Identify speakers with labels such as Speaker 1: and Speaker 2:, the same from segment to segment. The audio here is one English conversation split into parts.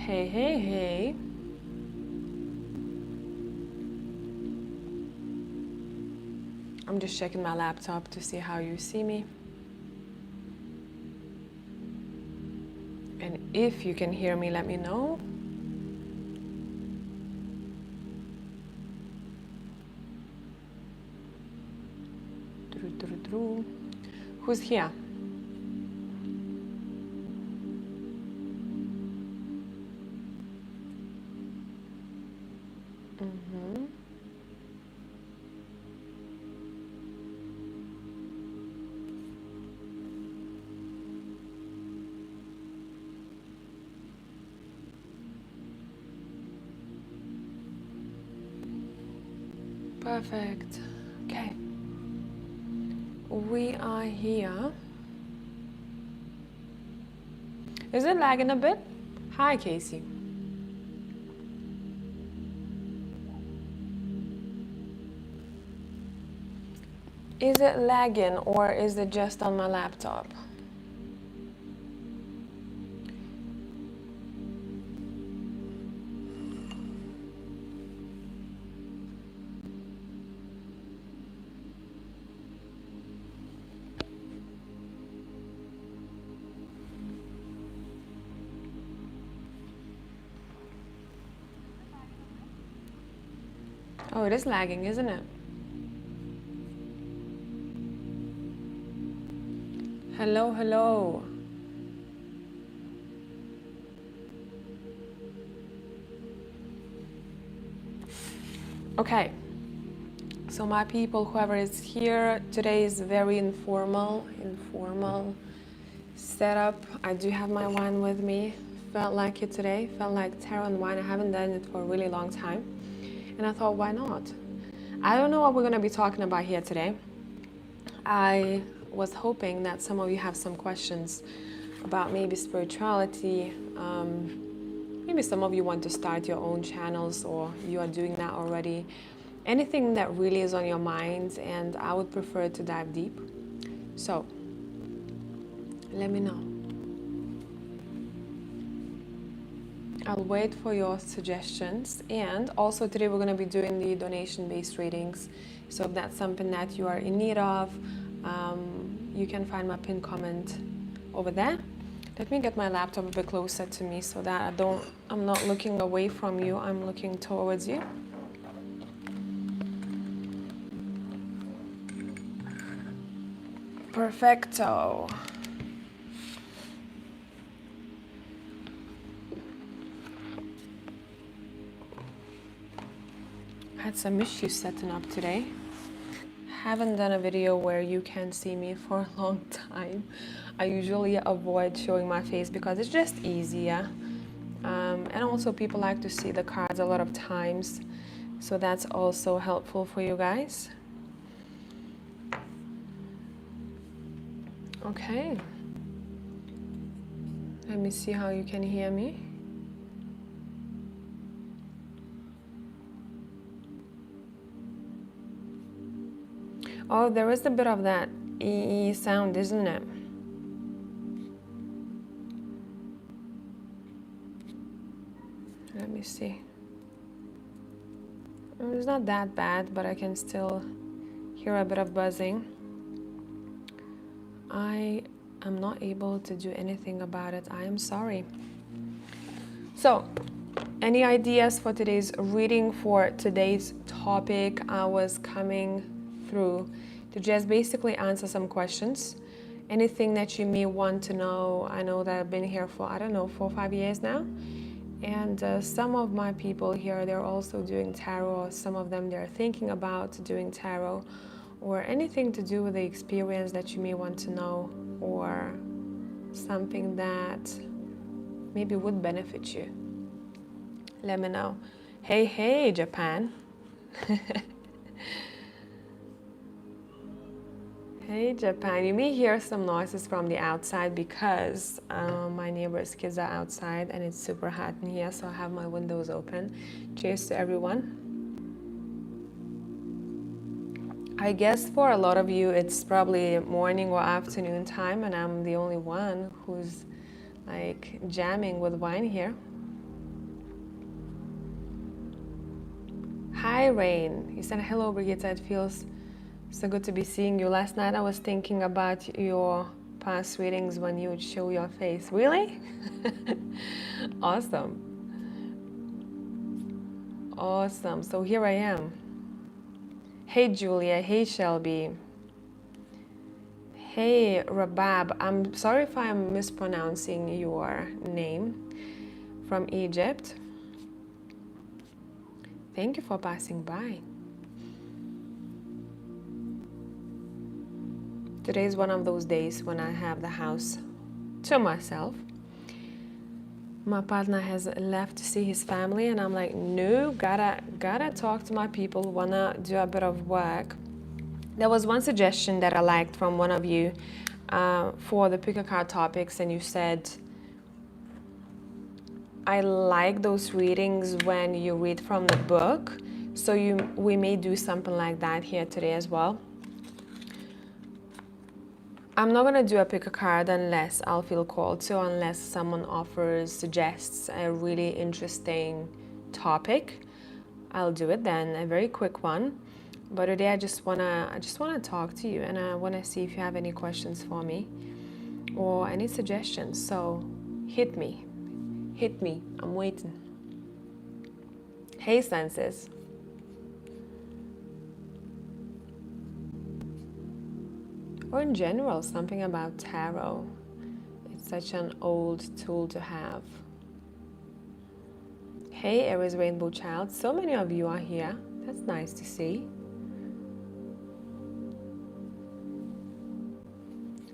Speaker 1: Hey, hey, hey. I'm just checking my laptop to see how you see me. And if you can hear me, let me know. Who's here? Perfect. Okay. We are here. Is it lagging a bit? Hi, Casey. Is it lagging or is it just on my laptop? Oh, it is lagging, isn't it? Hello, hello. Okay. So my people, whoever is here, today is very informal setup. I do have my wine with me. Felt like it today. Felt like tarot and wine. I haven't done it for a really long time. And I thought, why not? I don't know what we're going to be talking about here today. I was hoping that some of you have some questions about maybe spirituality. Maybe some of you want to start your own channels or you are doing that already. Anything that really is on your mind, and I would prefer to dive deep. So, let me know. I'll wait for your suggestions. And also today we're going to be doing the donation-based readings. So if that's something that you are in need of, you can find my pinned comment over there. Let me get my laptop a bit closer to me so that I'm not looking away from you, I'm looking towards you. Perfecto. Had some issues setting up today. Haven't done a video where you can see me for a long time. I usually avoid showing my face because it's just easier. And also people like to see the cards a lot of times. So that's also helpful for you guys. Okay. Let me see how you can hear me. Oh, there is a bit of that ee sound, isn't it? Let me see. It's not that bad, but I can still hear a bit of buzzing. I am not able to do anything about it. I am sorry. So, any ideas for today's reading? For today's topic, I was coming through to just basically answer some questions. Anything that you may want to know. I know that I've been here for, I don't know, 4 or 5 years now. And some of my people here, they're also doing tarot. Some of them, they're thinking about doing tarot, or anything to do with the experience that you may want to know, or something that maybe would benefit you. Let me know. Hey, hey, Japan. Hey, Japan. You may hear some noises from the outside because my neighbor's kids are outside and it's super hot in here, so I have my windows open. Cheers to everyone. I guess for a lot of you it's probably morning or afternoon time, and I'm the only one who's like jamming with wine here. Hi, Rain. You said, hello, Brigita. It feels so good to be seeing you. Last night I was thinking about your past readings when you would show your face. Really? Awesome. Awesome. So here I am. Hey, Julia. Hey, Shelby. Hey, Rabab. I'm sorry if I'm mispronouncing your name. From Egypt. Thank you for passing by. Today is one of those days when I have the house to myself. My partner has left to see his family and I'm like, no, gotta talk to my people, wanna do a bit of work. There was one suggestion that I liked from one of you for the pick a card topics, and you said, I like those readings when you read from the book, so we may do something like that here today as well. I'm not gonna do a pick a card unless I'll feel called to, unless someone suggests a really interesting topic. I'll do it then, a very quick one. But today I just wanna talk to you, and I wanna see if you have any questions for me or any suggestions. So hit me, I'm waiting. Hey, senses. Or in general, something about tarot. It's such an old tool to have. Hey, Aries Rainbow Child. So many of you are here. That's nice to see.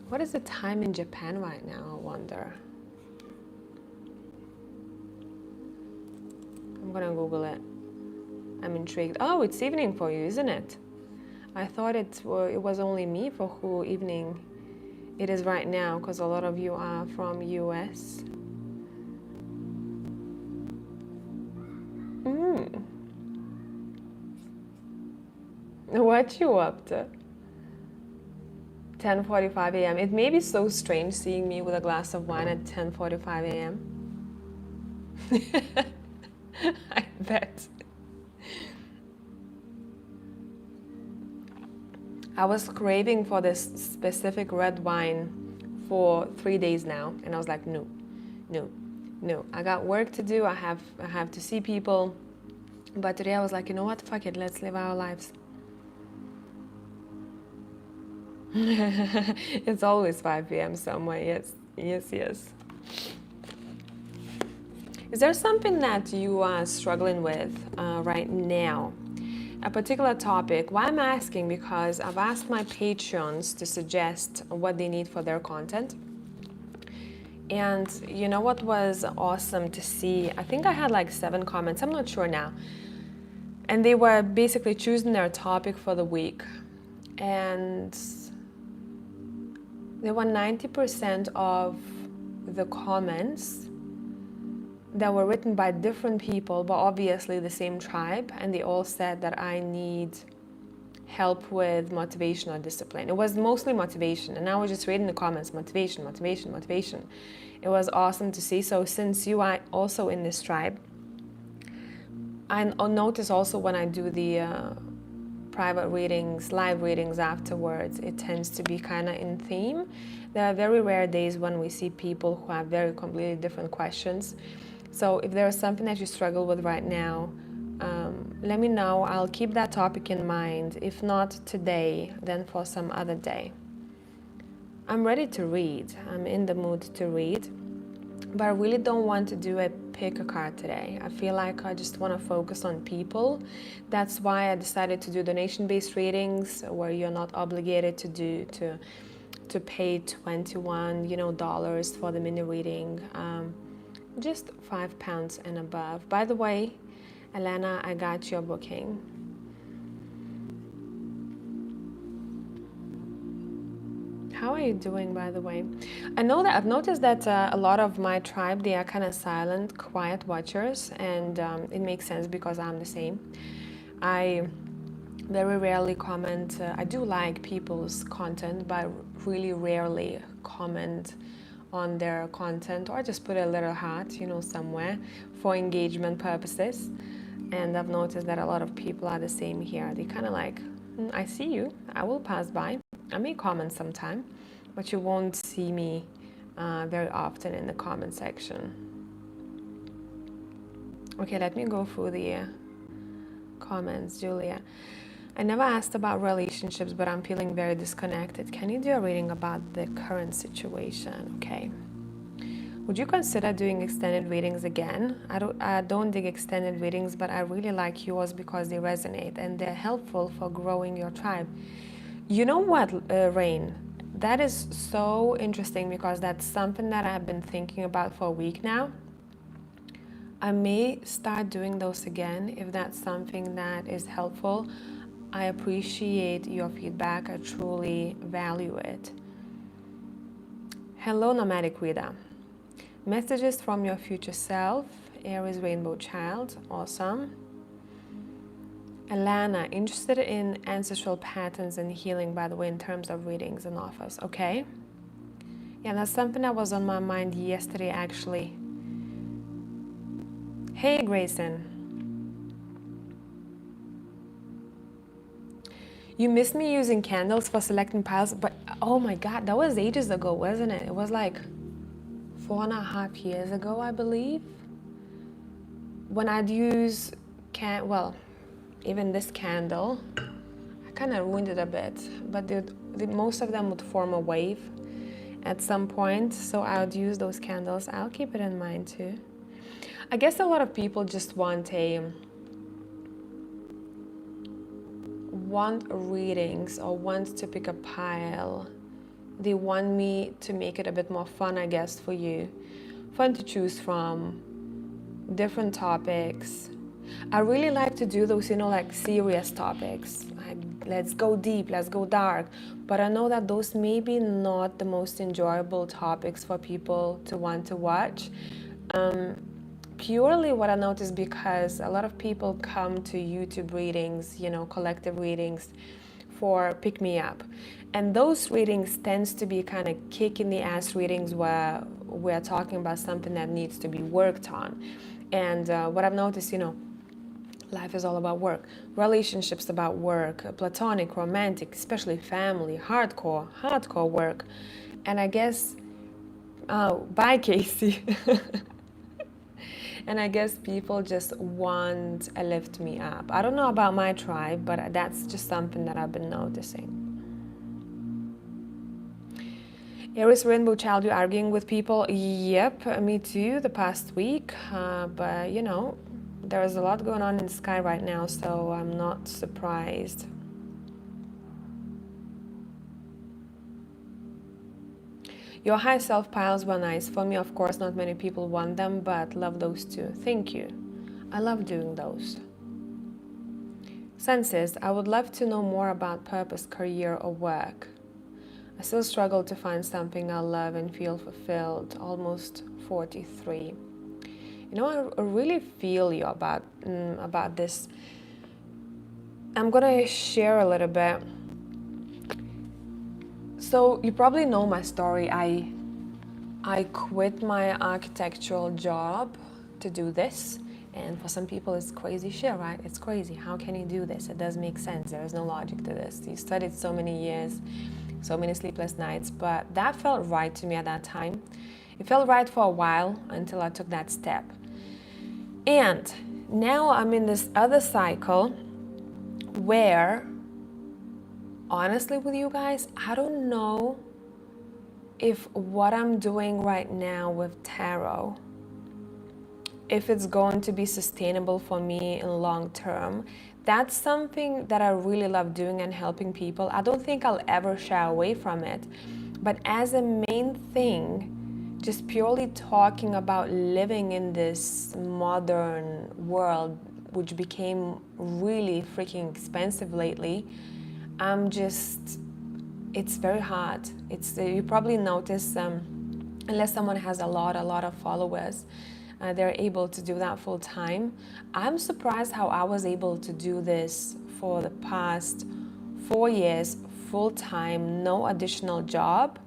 Speaker 1: What is the time in Japan right now, I wonder? I'm gonna Google it. I'm intrigued. Oh, it's evening for you, isn't it? I thought it was only me for who evening it is right now, because a lot of you are from US. What you up to? 10:45 a.m. It may be so strange seeing me with a glass of wine at 10:45 a.m. I bet. I was craving for this specific red wine for 3 days now, and I was like, no. I got work to do. I have to see people. But today I was like, you know what? Fuck it. Let's live our lives. It's always 5 p.m. somewhere. Yes. Is there something that you are struggling with right now? A particular topic? Why I'm asking, because I've asked my patrons to suggest what they need for their content. And you know what was awesome to see? I think I had like 7 comments. I'm not sure now. And they were basically choosing their topic for the week. And there were 90% of the comments that were written by different people, but obviously the same tribe, and they all said that I need help with motivation or discipline. It was mostly motivation, and I was just reading the comments, motivation. It was awesome to see. So since you are also in this tribe, I'll notice also when I do the private readings, live readings afterwards, it tends to be kind of in theme. There are very rare days when we see people who have very completely different questions. So if there is something that you struggle with right now, let me know. I'll keep that topic in mind. If not today, then for some other day. I'm ready to read. I'm in the mood to read, but I really don't want to do a pick a card today. I feel like I just want to focus on people. That's why I decided to do donation-based readings, where you're not obligated to pay $21 for the mini reading. Just £5 and above. By the way, Elena, I got your booking. How are you doing, by the way? I know that I've noticed that a lot of my tribe, they are kind of silent, quiet watchers, and it makes sense because I'm the same. I very rarely comment. I do like people's content, but really rarely comment on their content, or just put a little heart, somewhere for engagement purposes. And I've noticed that a lot of people are the same here. They kind of like, I see you, I will pass by. I may comment sometime, but you won't see me very often in the comment section. Okay, let me go through the comments. Julia, I never asked about relationships, but I'm feeling very disconnected. Can you do a reading about the current situation? Okay. Would you consider doing extended readings again? I don't dig extended readings, but I really like yours because they resonate and they're helpful for growing your tribe. You know what, Rain? That is so interesting because that's something that I've been thinking about for a week now. I may start doing those again if that's something that is helpful. I appreciate your feedback. I truly value it. Hello, Nomadic Reader. Messages from your future self, Aries Rainbow Child, awesome. Alana, interested in ancestral patterns and healing, by the way, in terms of readings and offers, okay? Yeah, that's something that was on my mind yesterday, actually. Hey, Grayson. You missed me using candles for selecting piles, but oh my God, that was ages ago, wasn't it? It was like 4.5 years ago, I believe, when I'd use even this candle. I kind of ruined it a bit, but most of them would form a wave at some point, so I would use those candles. I'll keep it in mind too. I guess a lot of people just want readings or want to pick a pile. They want me to make it a bit more fun, I guess, for you. Fun to choose from, different topics. I really like to do those, like serious topics. Like, let's go deep, let's go dark. But I know that those may be not the most enjoyable topics for people to want to watch. Purely what I noticed, because a lot of people come to YouTube readings, collective readings for pick me up. And those readings tends to be kind of kick in the ass readings where we're talking about something that needs to be worked on. And what I've noticed, life is all about work. Relationships about work, platonic, romantic, especially family, hardcore work. And I guess, bye Casey. And I guess people just want a lift me up. I don't know about my tribe, but that's just something that I've been noticing. Aries Rainbow Child, you arguing with people? Yep, me too, the past week. But there's a lot going on in the sky right now, so I'm not surprised. Your high self piles were nice. For me, of course, not many people want them, but love those too. Thank you. I love doing those. Senses, I would love to know more about purpose, career, or work. I still struggle to find something I love and feel fulfilled, almost 43. I really feel you about this. I'm gonna share a little bit. So you probably know my story. I quit my architectural job to do this. And for some people it's crazy shit, right? It's crazy. How can you do this? It doesn't make sense. There is no logic to this. You studied so many years, so many sleepless nights, but that felt right to me at that time. It felt right for a while until I took that step. And now I'm in this other cycle where, honestly with you guys, I don't know if what I'm doing right now with tarot, if it's going to be sustainable for me in long term. That's something that I really love doing and helping people. I don't think I'll ever shy away from it. But as a main thing, just purely talking about living in this modern world, which became really freaking expensive lately, it's very hard. You probably notice, unless someone has a lot of followers, they're able to do that full time. I'm surprised how I was able to do this for the past 4 years full time, no additional job,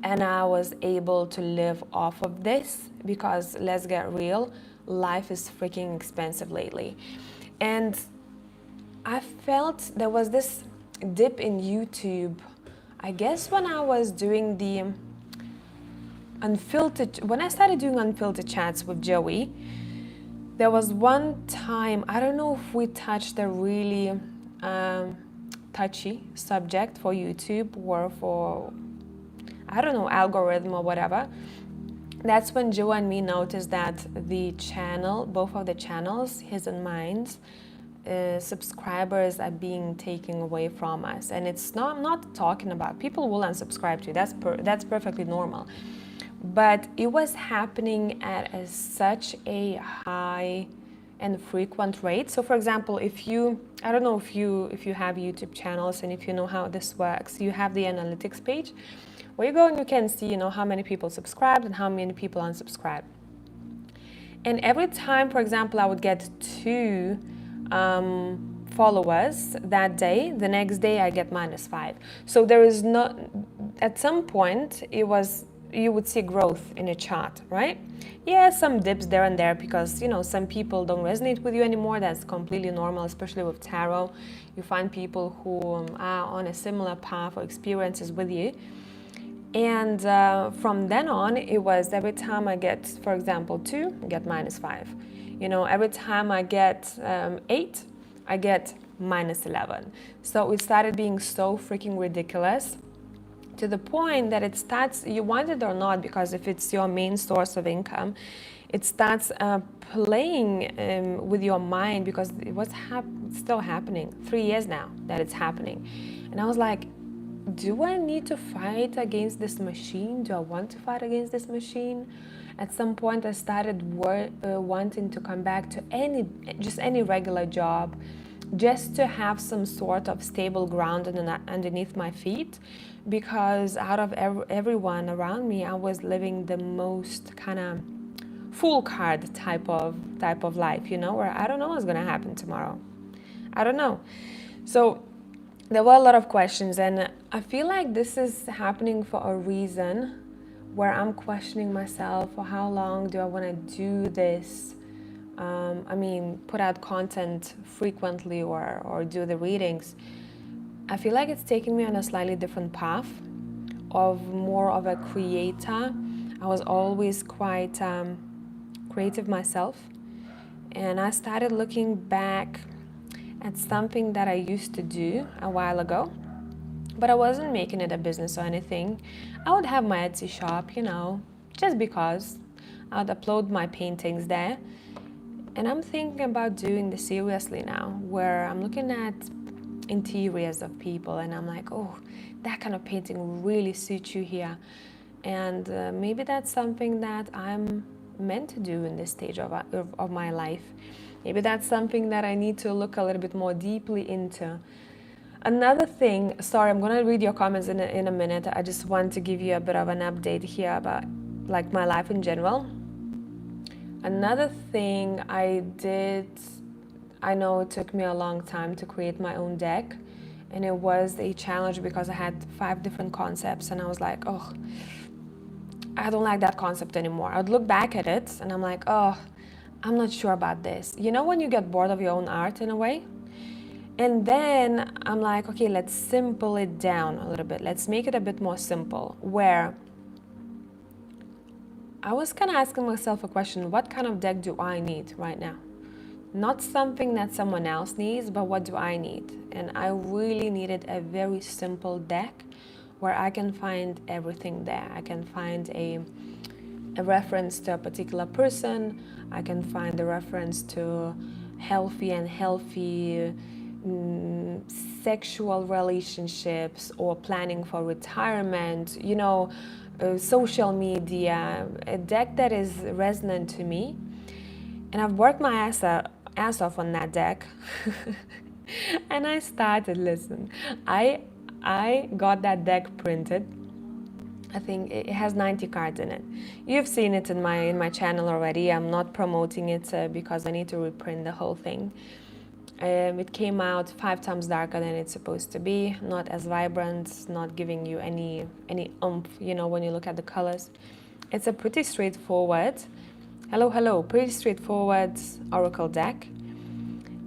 Speaker 1: and I was able to live off of this because, let's get real, life is freaking expensive lately. And I felt there was this dip in YouTube, I guess when I was doing the when I started doing unfiltered chats with Joey. There was one time, I don't know if we touched a really touchy subject for YouTube or for, I don't know, algorithm or whatever. That's when Joe and me noticed that the channel, both of the channels, his and mine's, subscribers are being taken away from us. And it's not, I'm not talking about, people will unsubscribe to you, that's perfectly normal. But it was happening at such a high and frequent rate. So for example, if you, I don't know if you have YouTube channels and if you know how this works, you have the analytics page where you go and you can see, how many people subscribed and how many people unsubscribed. And every time, for example, I would get 2 followers that day, the next day I get -5. So there is not, at some point you would see growth in a chart, right? Yeah, some dips there and there because, some people don't resonate with you anymore. That's completely normal, especially with tarot. You find people who are on a similar path or experiences with you. And from then on, it was every time I get, for example, 2, I get -5. Every time I get 8, I get -11. So it started being so freaking ridiculous, to the point that it starts, you want it or not, because if it's your main source of income, it starts playing with your mind, because it was still happening 3 years now that it's happening. And I was like, do I need to fight against this machine? Do I want to fight against this machine? At some point I started wanting to come back to any regular job, just to have some sort of stable ground underneath my feet, because out of everyone around me, I was living the most kind of fool card type of life, where I don't know what's gonna happen tomorrow. I don't know. So there were a lot of questions, and I feel like this is happening for a reason, where I'm questioning myself, for how long do I want to do this? Put out content frequently or do the readings. I feel like it's taking me on a slightly different path of more of a creator. I was always quite creative myself, and I started looking back at something that I used to do a while ago, but I wasn't making it a business or anything. I would have my Etsy shop, just because. I'd upload my paintings there. And I'm thinking about doing this seriously now, where I'm looking at interiors of people and I'm like, oh, that kind of painting really suits you here. And maybe that's something that I'm meant to do in this stage of my life. Maybe that's something that I need to look a little bit more deeply into. Another thing, sorry, I'm gonna read your comments in a minute. I just want to give you a bit of an update here about like my life in general. Another thing I did, I know it took me a long time to create my own deck, and it was a challenge because I had 5 different concepts, and I was like, oh, I don't like that concept anymore. I'd look back at it and I'm like, oh, I'm not sure about this. When you get bored of your own art in a way? And then I'm like, okay, let's simple it down a little bit. Let's make it a bit more simple, where I was kind of asking myself a question: what kind of deck do I need right now? Not something that someone else needs, but what do I need? And I really needed a very simple deck where I can find everything there. I can find a reference to a particular person. I can find a reference to healthy sexual relationships, or planning for retirement, social media, a deck that is resonant to me. And I've worked my ass off on that deck. And I started, listen, I got that deck printed. I think it has 90 cards in it. You've seen it in my channel already. I'm not promoting it because I need to reprint the whole thing. It came out 5 times darker than it's supposed to be, not as vibrant, not giving you any oomph, when you look at the colors. It's a pretty straightforward, pretty straightforward oracle deck.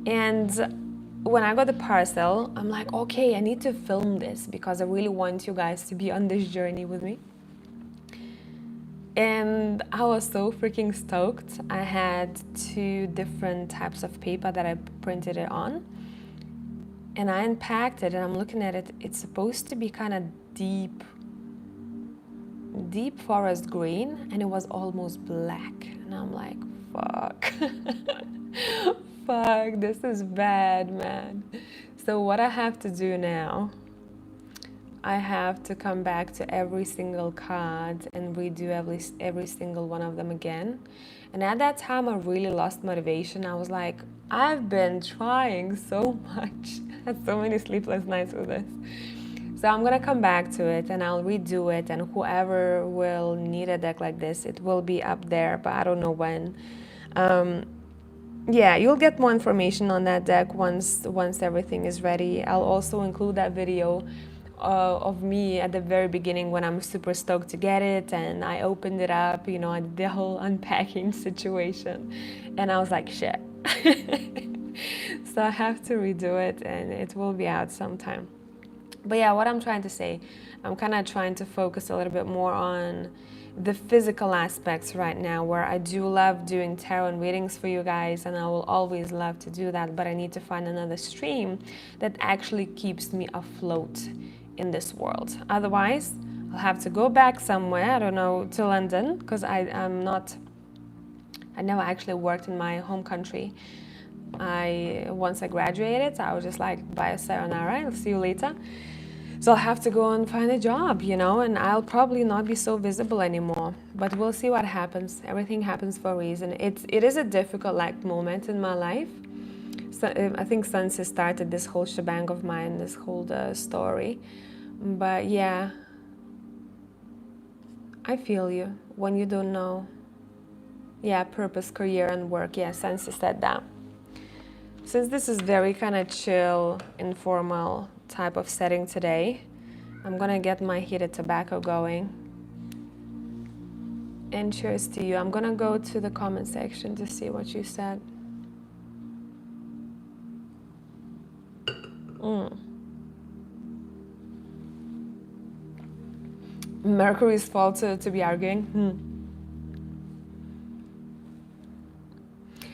Speaker 1: And when I got the parcel, I'm like, okay, I need to film this because I really want you guys to be on this journey with me. And I was so freaking stoked. I had 2 different types of paper that I printed it on. And I unpacked it and I'm looking at it. It's supposed to be kind of deep forest green, and it was almost black. And I'm like, fuck. Fuck, this is bad, man. So what I have to do now, I have to come back to every single card and redo every single one of them again. And at that time, I really lost motivation. I was like, I've been trying so much. I had so many sleepless nights with this. So I'm gonna come back to it and I'll redo it, and whoever will need a deck like this, it will be up there, but I don't know when. Yeah, you'll get more information on that deck once everything is ready. I'll also include that video of me at the very beginning when I'm super stoked to get it, and I opened it up, you know, the whole unpacking situation, and I was like, shit. So I have to redo it, and it will be out sometime. But yeah, what I'm trying to say, I'm kind of trying to focus a little bit more on the physical aspects right now, where I do love doing tarot readings for you guys, and I will always love to do that, but I need to find another stream that actually keeps me afloat in this world. Otherwise, I'll have to go back somewhere, I don't know, to London, because I never actually worked in my home country. Once I graduated, I was just like, bye, sayonara, I'll see you later. So I'll have to go and find a job, you know, and I'll probably not be so visible anymore. But we'll see what happens. Everything happens for a reason. It is a difficult moment in my life. So I think since I started this whole shebang of mine, this whole story. But yeah, I feel you when you don't know. Yeah, purpose, career, and work. Yeah, Sensi said that. Since this is very kind of chill, informal type of setting today, I'm gonna get my heated tobacco going. And cheers to you. I'm gonna go to the comment section to see what you said. Mercury's fault to be arguing.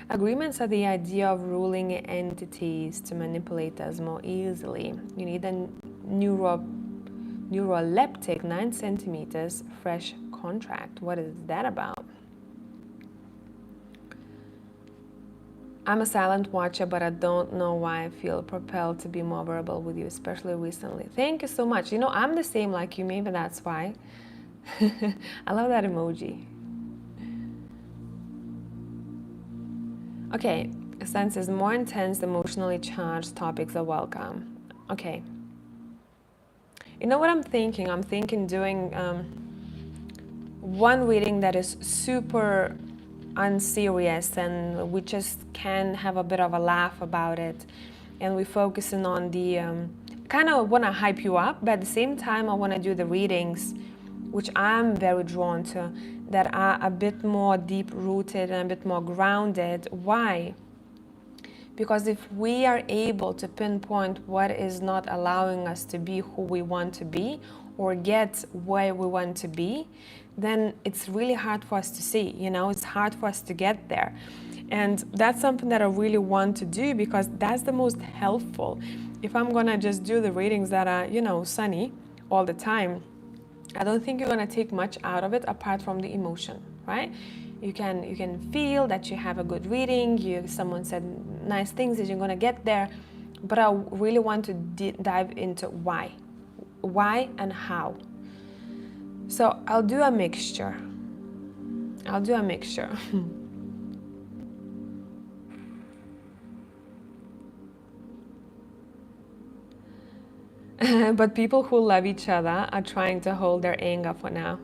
Speaker 1: Agreements are the idea of ruling entities to manipulate us more easily. You need a neuroleptic 9 centimeters fresh contract. What is that about? I'm a silent watcher, but I don't know why I feel propelled to be more verbal with you, especially recently. Thank you so much. You know, I'm the same like you, maybe that's why. I love that emoji. Okay, senses more intense, emotionally charged topics are welcome. Okay. You know what I'm thinking? I'm thinking doing one reading that is super unserious and we just can have a bit of a laugh about it. And we're focusing on the, kind of want to hype you up, but at the same time I want to do the readings, which I'm very drawn to, that are a bit more deep-rooted and a bit more grounded. Why? Because if we are able to pinpoint what is not allowing us to be who we want to be or get where we want to be, then it's really hard for us to see, you know, it's hard for us to get there. And that's something that I really want to do because that's the most helpful. If I'm gonna just do the readings that are, you know, sunny all the time, I don't think you're gonna take much out of it apart from the emotion, right? You can feel that you have a good reading, someone said nice things, that you're gonna get there, but I really want to dive into why and how. So I'll do a mixture. But people who love each other are trying to hold their anger for now.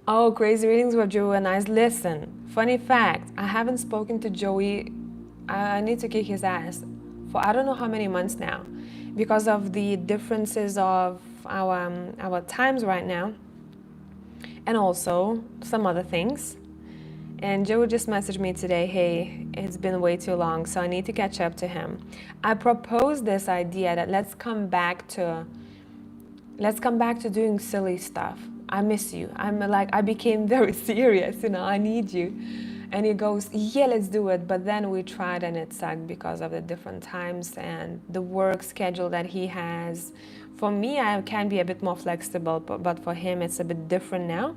Speaker 1: Oh, crazy readings with Joey and Ice. Listen, funny fact, I haven't spoken to Joey. I need to kick his ass for I don't know how many months now because of the differences of our times right now and also some other things. And Joe just messaged me today, hey, it's been way too long, so I need to catch up to him. I proposed this idea that let's come back to doing silly stuff. I miss you. I became very serious, I need you. And he goes, yeah, let's do it. But then we tried and it sucked because of the different times and the work schedule that he has. For me, I can be a bit more flexible, but for him, it's a bit different now.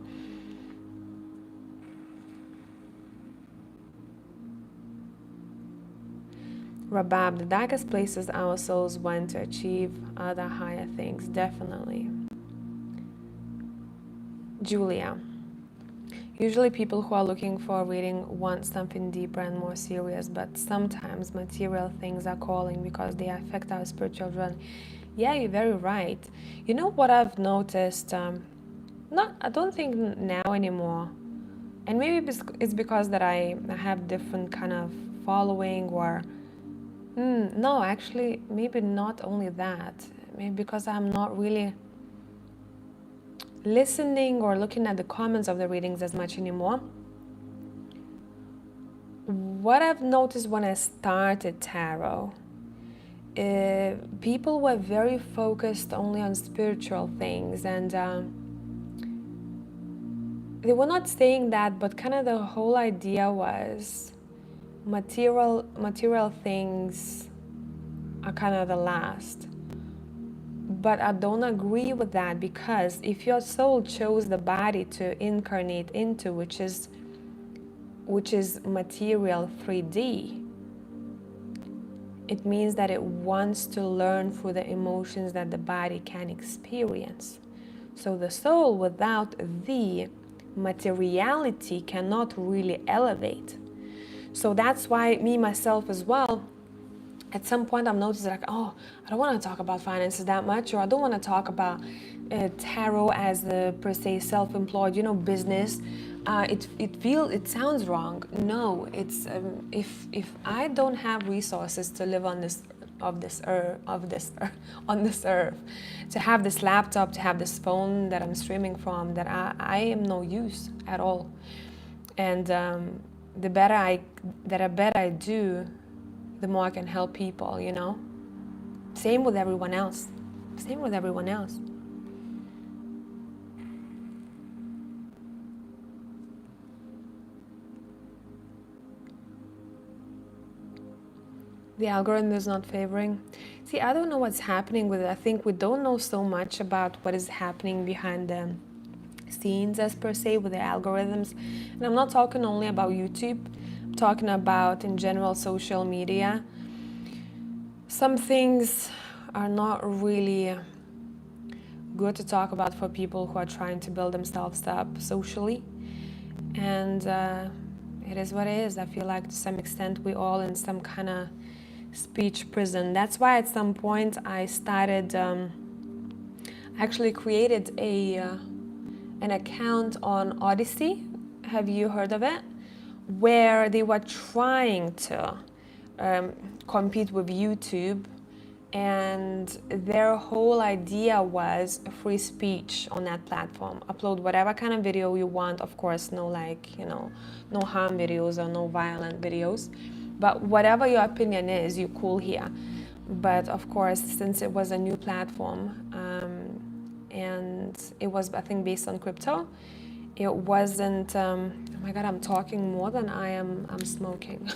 Speaker 1: Rabab, the darkest places our souls went to achieve other higher things, definitely. Julia, usually people who are looking for a reading want something deeper and more serious, but sometimes material things are calling because they affect our spiritual journey. Yeah, you're very right. You know what I've noticed? I don't think now anymore, and maybe it's because that I have different kind of following or no, actually, maybe not only that. Maybe because I'm not really listening or looking at the comments of the readings as much anymore. What I've noticed when I started tarot, people were very focused only on spiritual things, and they were not saying that, but kind of the whole idea was material things are kind of the last. But I don't agree with that, because if your soul chose the body to incarnate into, which is material 3D, it means that it wants to learn through the emotions that the body can experience. So the soul without the materiality cannot really elevate. So that's why me, myself as well, at some point I'm noticing like, oh, I don't want to talk about finances that much, or I don't want to talk about tarot as the per se self-employed, business. It sounds wrong. No, it's if I don't have resources to live on this earth, to have this laptop, to have this phone that I'm streaming from, that I am no use at all. And the better I do, the more I can help people, Same with everyone else. The algorithm is not favoring. See, I don't know what's happening with it. I think we don't know so much about what is happening behind the scenes as per se with the algorithms. And I'm not talking only about YouTube. I'm talking about in general social media. Some things are not really good to talk about for people who are trying to build themselves up socially. And it is what it is. I feel like to some extent we all in some kind of speech prison. That's why at some point I started, actually created an account on Odyssey. Have you heard of it? Where they were trying to compete with YouTube, and their whole idea was free speech on that platform. Upload whatever kind of video you want, of course, no no harm videos or no violent videos, but whatever your opinion is, you're cool here. But of course, since it was a new platform, and it was, I think, based on crypto, it wasn't, oh my God, I'm talking more than I'm smoking.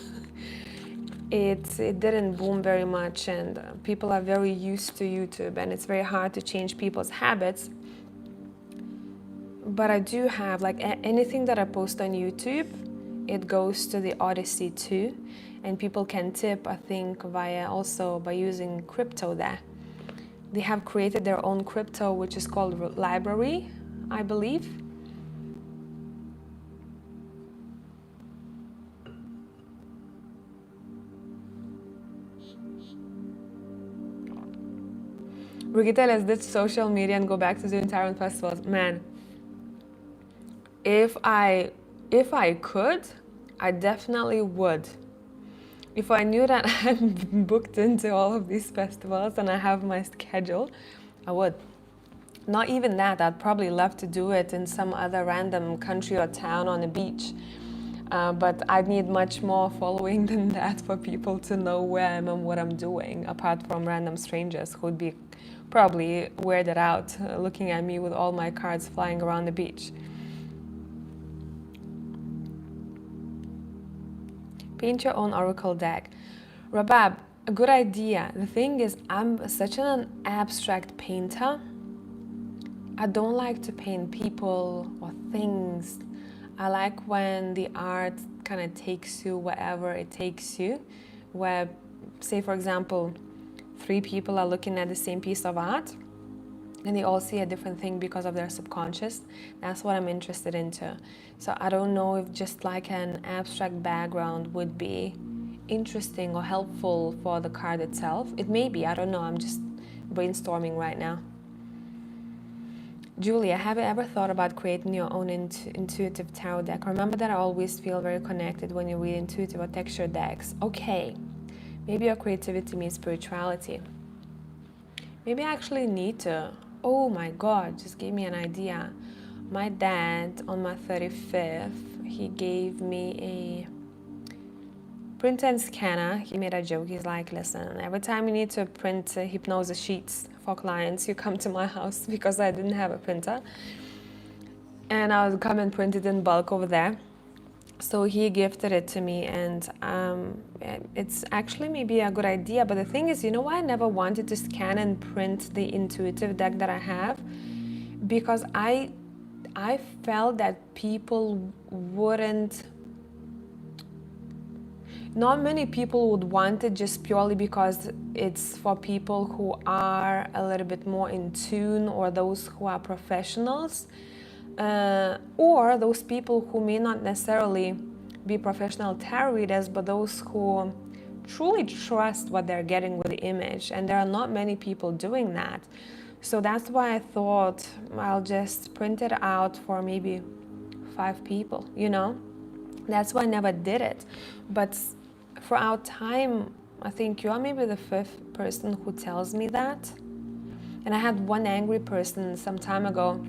Speaker 1: It didn't boom very much, and people are very used to YouTube, and it's very hard to change people's habits. But I do have, like, anything that I post on YouTube, it goes to the Odyssey too, and people can tip, I think, by using crypto there. They have created their own crypto, which is called Library, I believe. Brigita, let's ditch social media and go back to doing tarot festivals. Man, if I could, I definitely would. If I knew that I'm booked into all of these festivals and I have my schedule, I would. Not even that, I'd probably love to do it in some other random country or town on a beach. But I need much more following than that for people to know where I am and what I'm doing, apart from random strangers who'd be probably weirded out looking at me with all my cards flying around the beach. Paint your own oracle deck. Rabab, a good idea. The thing is, I'm such an abstract painter. I don't like to paint people or things. I like when the art kind of takes you wherever it takes you. Where, say for example, 3 people are looking at the same piece of art and they all see a different thing because of their subconscious. That's what I'm interested into. So I don't know if just like an abstract background would be interesting or helpful for the card itself. It may be, I don't know, I'm just brainstorming right now. Julia, have you ever thought about creating your own intuitive tarot deck? Remember that I always feel very connected when you read intuitive or texture decks. Okay, maybe your creativity means spirituality. Maybe I actually need to. Oh my God, just gave me an idea. My dad, on my 35th, he gave me a printer and scanner. He made a joke. He's like, listen, every time you need to print hypnosis sheets for clients, you come to my house, because I didn't have a printer. And I would come and print it in bulk over there. So he gifted it to me, and it's actually maybe a good idea. But the thing is, you know why I never wanted to scan and print the intuitive deck that I have? Because I felt that people wouldn't, not many people would want it just purely because it's for people who are a little bit more in tune, or those who are professionals. Or those people who may not necessarily be professional tarot readers, but those who truly trust what they're getting with the image. And there are not many people doing that. So that's why I thought I'll just print it out for maybe 5 people, you know? That's why I never did it. But throughout time, I think you are maybe the 5th person who tells me that. And I had one angry person some time ago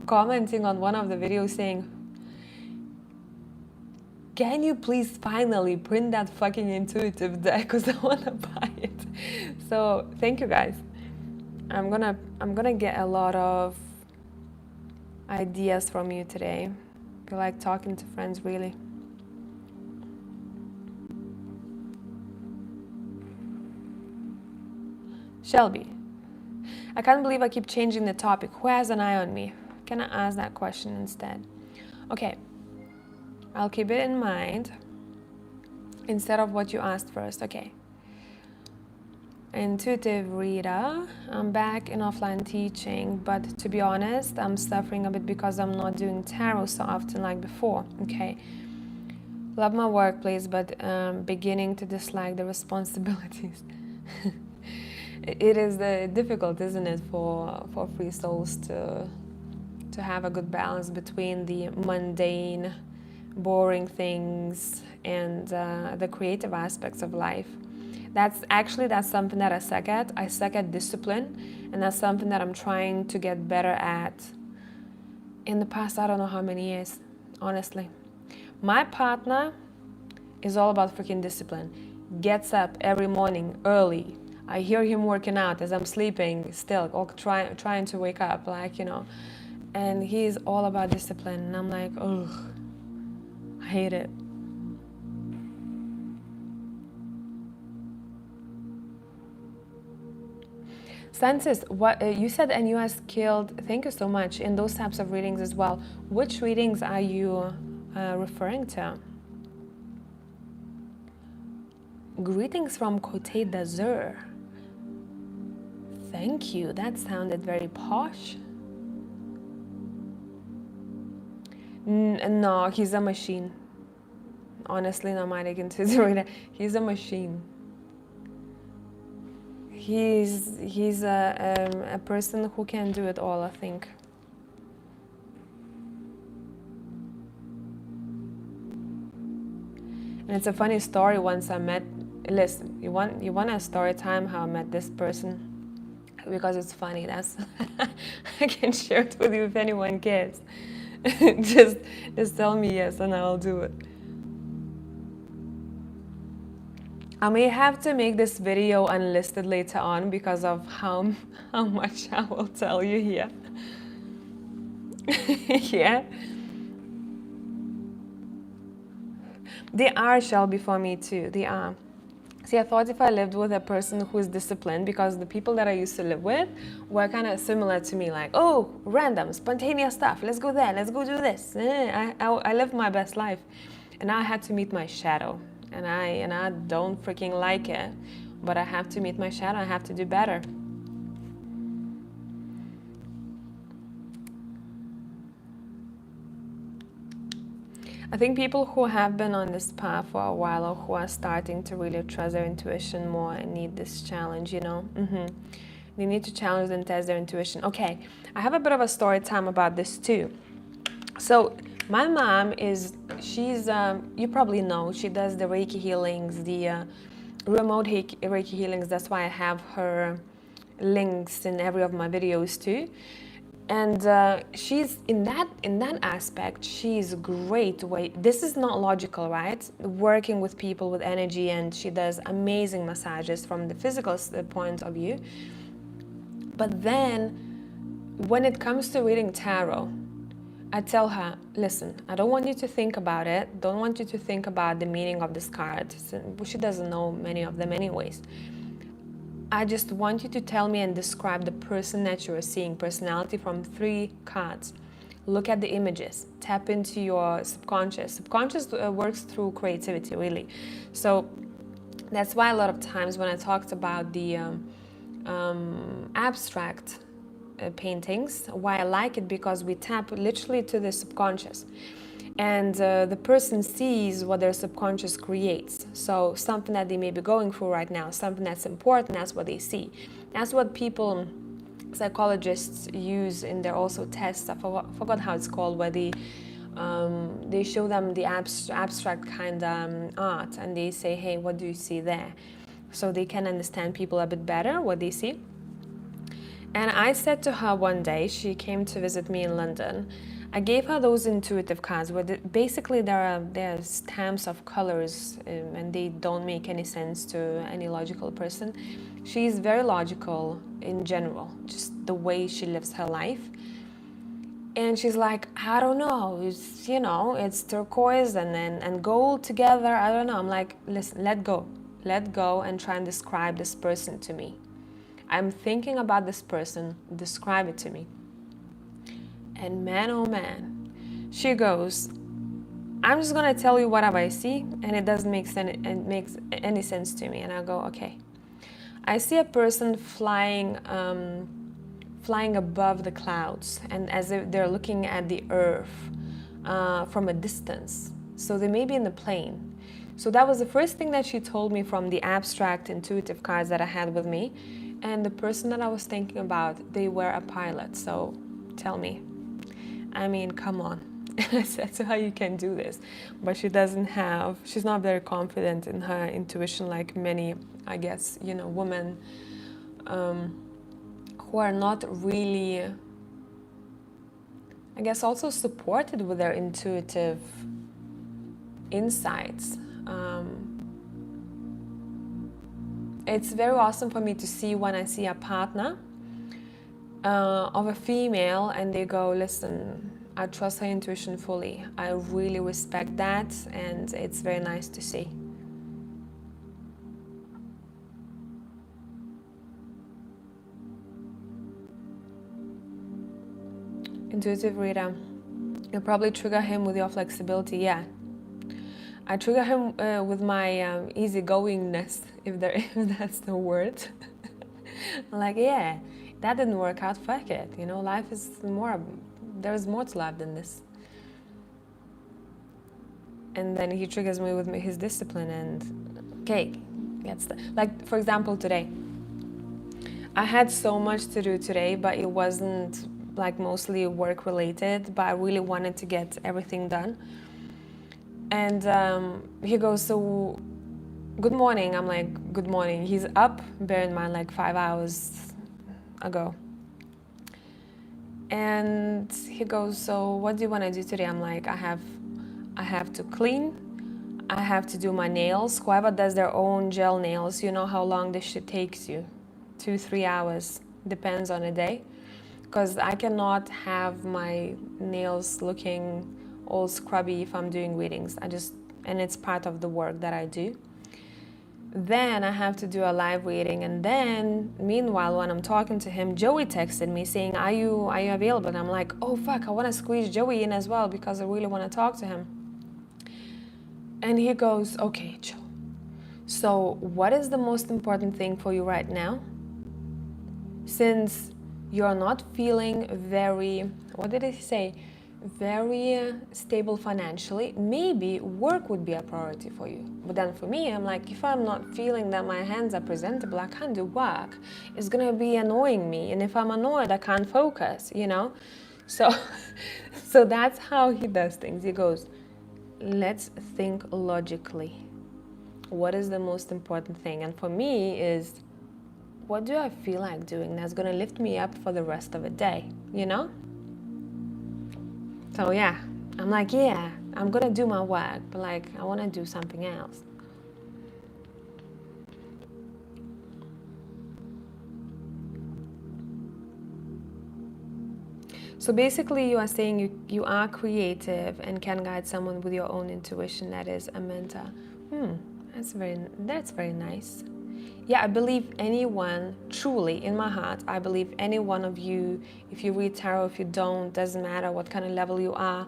Speaker 1: commenting on one of the videos saying, can you please finally print that fucking intuitive deck, because I want to buy it. So thank you guys. I'm gonna get a lot of ideas from you today. I feel like talking to friends, really. Shelby, I can't believe I keep changing the topic. Who has an eye on me? Can I ask that question instead? Okay, I'll keep it in mind instead of what you asked first. Okay. Intuitive reader, I'm back in offline teaching, but to be honest, I'm suffering a bit because I'm not doing tarot so often like before. Okay. Love my workplace, but beginning to dislike the responsibilities. It is difficult, isn't it, for free souls to have a good balance between the mundane, boring things and the creative aspects of life. That's something that I suck at. I suck at discipline, and that's something that I'm trying to get better at in the past, I don't know how many years, honestly. My partner is all about freaking discipline. Gets up every morning early. I hear him working out as I'm sleeping still, or trying to wake up, like, you know. And he's all about discipline, and I'm like, ugh, I hate it. Senses, what you said, and you are skilled, thank you so much, in those types of readings as well. Which readings are you referring to? Greetings from Côte d'Azur. Thank you, that sounded very posh. No, he's a machine. Honestly, no matter considering, he's a machine. He's a person who can do it all, I think. And it's a funny story. Once I met, listen, you want a story time how I met this person? Because it's funny. That's I can share it with you if anyone cares. just just tell me yes and I'll do it. I may have to make this video unlisted later on because of how much I will tell you here. Yeah. They are, Shelby, for me too. They are. See, I thought if I lived with a person who is disciplined, because the people that I used to live with were kind of similar to me, like, oh, random, spontaneous stuff. Let's go there. Let's go do this. I lived my best life, and I had to meet my shadow, and I don't freaking like it, but I have to meet my shadow. I have to do better. I think people who have been on this path for a while or who are starting to really trust their intuition more and need this challenge, you know? They need to challenge and test their intuition. Okay, I have a bit of a story time about this too. So my mom she's, you probably know, she does the Reiki healings, the remote Reiki healings. That's why I have her links in every of my videos too. And she's in that aspect, she's great. This is not logical, right? Working with people with energy, and she does amazing massages from the physical point of view. But then when it comes to reading tarot, I tell her, listen, I don't want you to think about it. Don't want you to think about the meaning of this card. She doesn't know many of them anyways. I just want you to tell me and describe the person that you are seeing, personality, from 3 cards. Look at the images. Tap into your subconscious. Subconscious works through creativity, really. So that's why a lot of times when I talked about the abstract paintings, why I like it, because we tap literally to the subconscious. And the person sees what their subconscious creates. So something that they may be going through right now, something that's important, that's what they see. That's what people, psychologists, use in their also tests. I forgot how it's called, where they show them the abstract kind of art, and they say, hey, what do you see there? So they can understand people a bit better, what they see. And I said to her one day, she came to visit me in London, I gave her those intuitive cards where basically there are stamps of colors, and they don't make any sense to any logical person. She's very logical in general, just the way she lives her life. And she's like, I don't know, it's, you know, it's turquoise and gold together. I don't know. I'm like, listen, let go and try and describe this person to me. I'm thinking about this person, describe it to me. And man, oh man, she goes, I'm just gonna tell you whatever I see, and it doesn't make any sense to me. And I go, okay. I see a person flying above the clouds, and as if they're looking at the earth from a distance. So they may be in the plane. So that was the first thing that she told me from the abstract intuitive cards that I had with me. And the person that I was thinking about, they were a pilot. So tell me. I mean, come on. I said to her, you can do this. But she's not very confident in her intuition, like many, I guess, you know, women who are not really, I guess, also supported with their intuitive insights. It's very awesome for me to see when I see a partner of a female and they go, listen, I trust her intuition fully. I really respect that, and it's very nice to see. Intuitive reader. You probably trigger him with your flexibility, yeah. I trigger him with my easygoingness, if that's the word. Like, yeah, that didn't work out, fuck it. You know, life is more, there's more to life than this. And then he triggers me with his discipline and, okay, like, for example, today. I had so much to do today, but it wasn't like mostly work related, but I really wanted to get everything done. And he goes, so good morning. I'm like, good morning. He's up, bear in mind, like 5 hours ago. And he goes, so what do you want to do today? I'm like, I have to clean, I have to do my nails. Whoever does their own gel nails, you know how long this shit takes you. 2-3 hours, depends on the day. Because I cannot have my nails looking all scrubby if I'm doing readings. And it's part of the work that I do. Then I have to do a live reading, and then meanwhile when I'm talking to him, Joey texted me saying, are you available? And I'm like, oh fuck, I want to squeeze Joey in as well because I really want to talk to him. And he goes, okay, chill. So what is the most important thing for you right now? Since you're not feeling very, what did he say? Very stable financially, maybe work would be a priority for you. But then for me, I'm like, if I'm not feeling that my hands are presentable, I can't do work. It's gonna be annoying me. And if I'm annoyed, I can't focus, you know? So, so that's how he does things. He goes, let's think logically. What is the most important thing? And for me is, what do I feel like doing that's gonna lift me up for the rest of the day, you know? So yeah, I'm like, yeah, I'm gonna do my work, but like, I wanna do something else. So basically you are saying you are creative and can guide someone with your own intuition, that is a mentor. That's very nice. Yeah, I believe anyone, truly in my heart, I believe any one of you, if you read tarot, if you don't, doesn't matter what kind of level you are,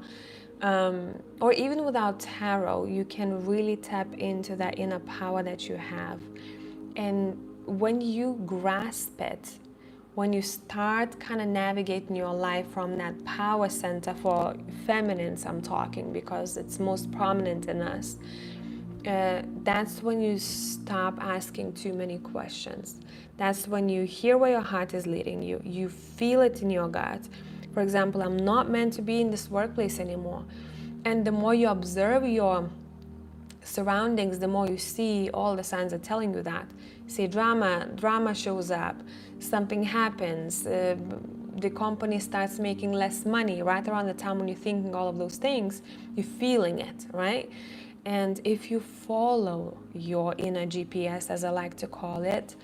Speaker 1: or even without tarot, you can really tap into that inner power that you have. And when you grasp it, when you start kind of navigating your life from that power center, for feminines I'm talking because it's most prominent in us, that's when you stop asking too many questions. That's when you hear where your heart is leading you. You feel it in your gut. For example, I'm not meant to be in this workplace anymore. And the more you observe your surroundings, the more you see all the signs are telling you that. See, drama shows up, something happens, the company starts making less money right around the time when you're thinking all of those things, you're feeling it, right? And if you follow your inner GPS, as I like to call it,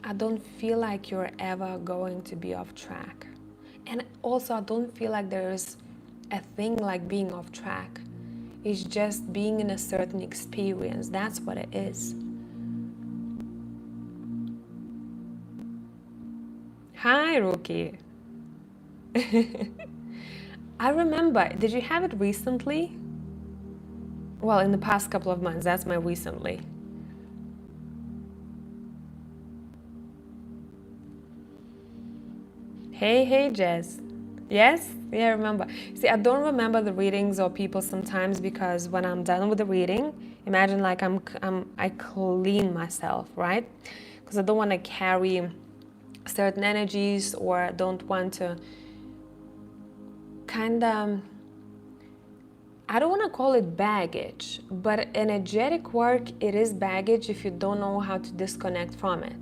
Speaker 1: I don't feel like you're ever going to be off track. And also, I don't feel like there's a thing like being off track. It's just being in a certain experience. That's what it is. Hi, Rookie. I remember, did you have it recently? Well, in the past couple of months, that's my recently. Hey, Jess. Yes? Yeah, I remember. See, I don't remember the readings or people sometimes because when I'm done with the reading, imagine like I clean myself, right? Because I don't want to carry certain energies, or I don't want to I don't want to call it baggage, but energetic work, it is baggage if you don't know how to disconnect from it.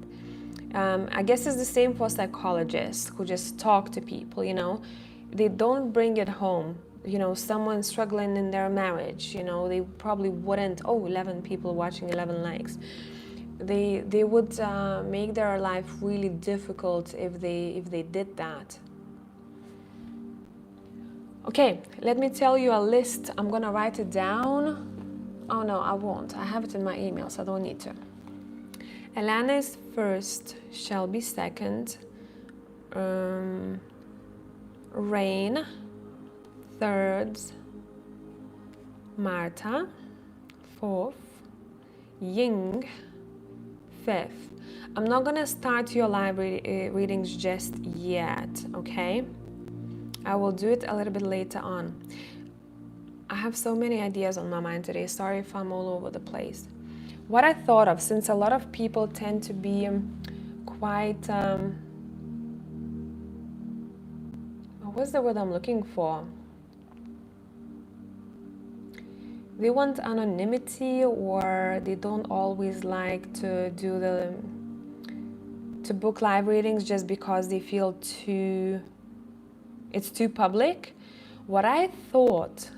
Speaker 1: I guess it's the same for psychologists who just talk to people, you know. They don't bring it home. You know, someone struggling in their marriage, you know, they probably wouldn't, 11 people watching, 11 likes. They would make their life really difficult if they did that. Okay, let me tell you a list. I'm gonna write it down. Oh no, I won't. I have it in my email, so I don't need to. Elana is first, Shelby second, Rain third, Marta fourth, Ying fifth. I'm not gonna start your live readings just yet, okay? I will do it a little bit later on. I have so many ideas on my mind today. Sorry if I'm all over the place. What I thought of, since a lot of people tend to be quite, what's the word I'm looking for? They want anonymity, or they don't always like to book live readings just because they feel too It's too public. What I thought,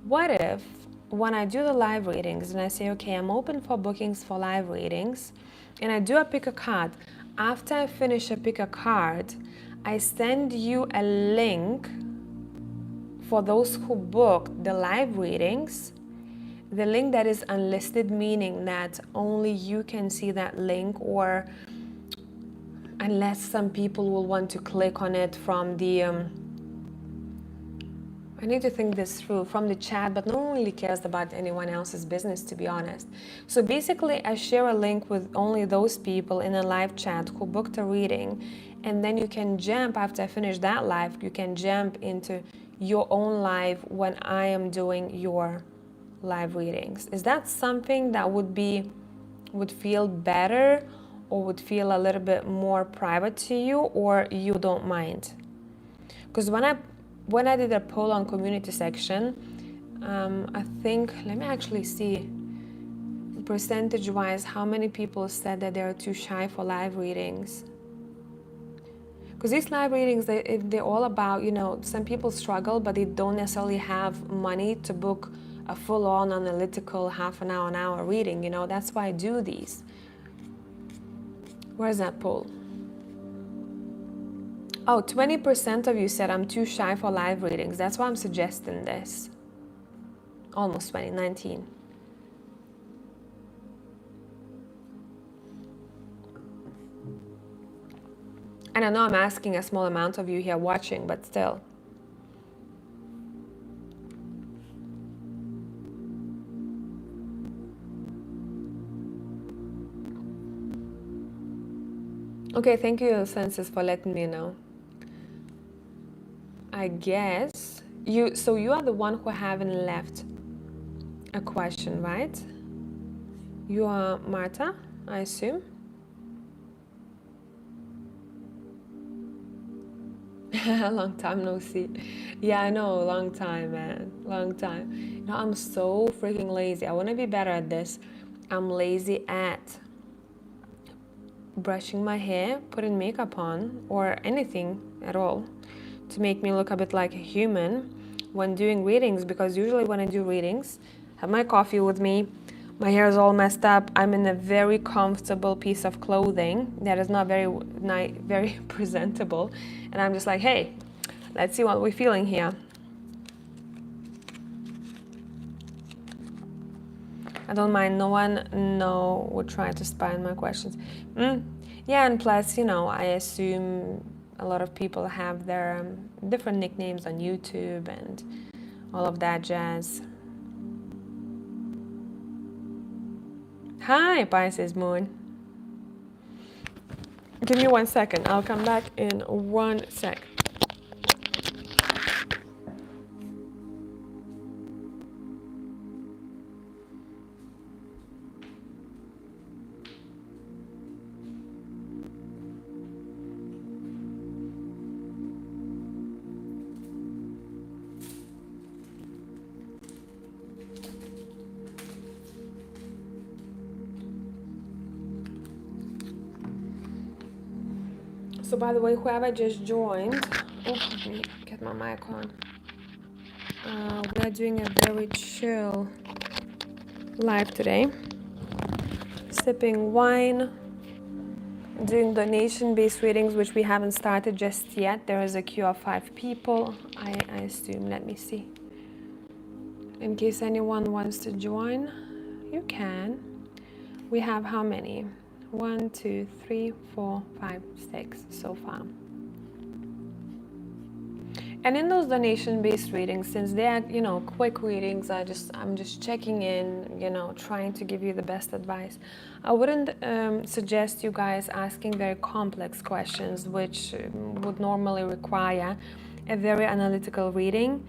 Speaker 1: what if when I do the live readings and I say, okay, I'm open for bookings for live readings, and I do a pick a card. After I finish a pick a card, I send you a link for those who booked the live readings. The link that is unlisted, meaning that only you can see that link, or unless some people will want to click on it from the I need to think this through, from the chat, but no one really cares about anyone else's business, to be honest. So basically, I share a link with only those people in a live chat who booked a reading, and then you can jump, after I finish that live, you can jump into your own live when I am doing your live readings. Is that something that would feel better, or would feel a little bit more private to you, or you don't mind? Because when I did a poll on community section, I think, let me actually see percentage wise how many people said that they're too shy for live readings. Because these live readings, they're all about, some people struggle, but they don't necessarily have money to book a full-on analytical half an hour reading. That's why I do these. Where's that poll? Oh, 20% of you said I'm too shy for live readings. That's why I'm suggesting this. Almost 20, 19. And I know I'm asking a small amount of you here watching, but still. Okay, thank you, Census, for letting me know. I guess you are the one who haven't left a question, right? You are Marta, I assume. Long time no see. Yeah, I know, long time, man. Long time. I'm so freaking lazy. I want to be better at this. I'm lazy at brushing my hair, putting makeup on, or anything at all to make me look a bit like a human when doing readings, because usually when I do readings, have my coffee with me, my hair is all messed up, I'm in a very comfortable piece of clothing that is not very presentable, and I'm just like, hey, let's see what we're feeling here. I don't mind, no one would try to spy on my questions. Yeah, and plus, I assume a lot of people have their different nicknames on YouTube and all of that jazz. Hi, Pisces Moon. Give me 1 second. I'll come back in 1 sec. So by the way, whoever just joined, let me get my mic on. We are doing a very chill live today. Sipping wine, doing donation-based readings, which we haven't started just yet. There is a queue of 5 people, I assume. Let me see. In case anyone wants to join, you can. We have how many? 1, 2, 3, 4, 5, 6 so far. And in those donation-based readings, since they are, quick readings, I'm just checking in, trying to give you the best advice. I wouldn't suggest you guys asking very complex questions, which would normally require a very analytical reading,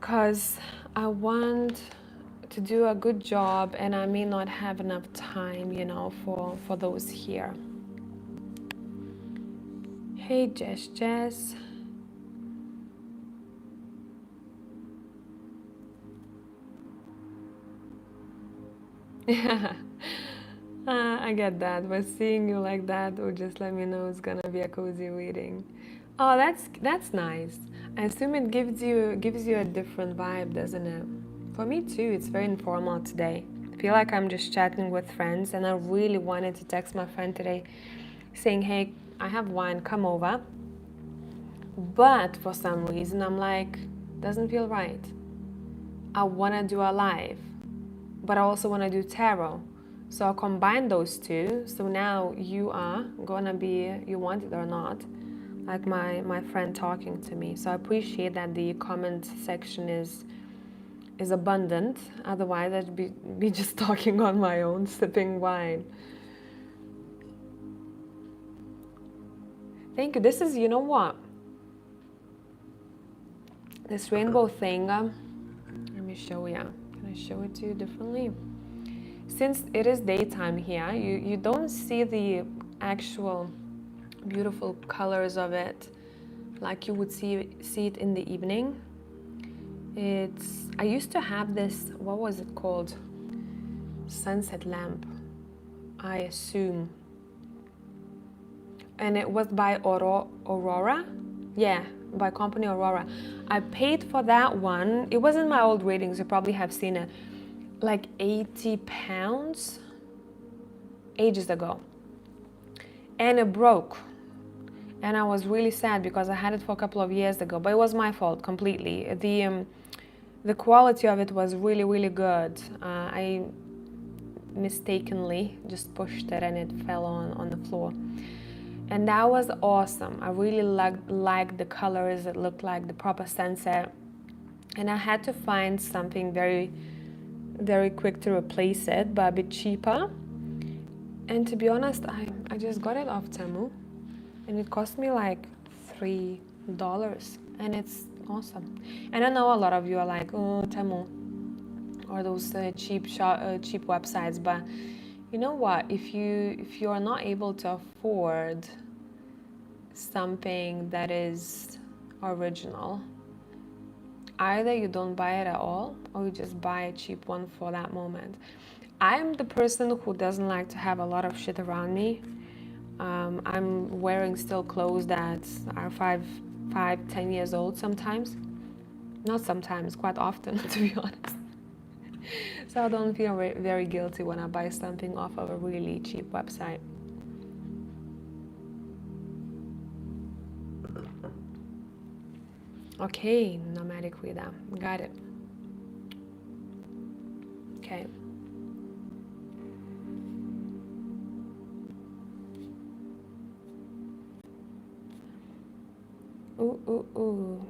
Speaker 1: because I want to do a good job, and I may not have enough time, for those here. Hey, Jess. I get that, but seeing you like that will just let me know it's gonna be a cozy reading. Oh, that's nice. I assume it gives you a different vibe, doesn't it? For me too, it's very informal today. I feel like I'm just chatting with friends, and I really wanted to text my friend today saying, hey, I have wine, come over. But for some reason, I'm like, doesn't feel right. I want to do a live, but I also want to do tarot. So I'll combine those two. So now you are gonna be, you want it or not, like my friend talking to me. So I appreciate that the comment section is abundant. Otherwise, I'd be just talking on my own, sipping wine. Thank you. This is, you know what? This rainbow thing, let me show you. Can I show it to you differently? Since it is daytime here, you don't see the actual beautiful colors of it like you would see it in the evening. I used to have this, what was it called? Sunset lamp, I assume. And it was by Aurora. Yeah, by company Aurora. I paid for that one. It was in my old ratings, you probably have seen it. Like 80 pounds ages ago. And it broke. And I was really sad because I had it for a couple of years ago, but it was my fault completely. The quality of it was really, really good. I mistakenly just pushed it and it fell on the floor. And that was awesome. I really liked the colors. It looked like the proper sunset. And I had to find something very, very quick to replace it, but a bit cheaper. And to be honest, I just got it off Temu. And it cost me like $3. And it's awesome. And I know a lot of you are like, oh, Temu, or those cheap websites, but you know what? If you are not able to afford something that is original, either you don't buy it at all, or you just buy a cheap one for that moment. I'm the person who doesn't like to have a lot of shit around me. I'm wearing still clothes that are 10 years old sometimes. Not sometimes, quite often, to be honest. So I don't feel very guilty when I buy something off of a really cheap website. Okay, nomadic reader, got it. Okay. Ooh.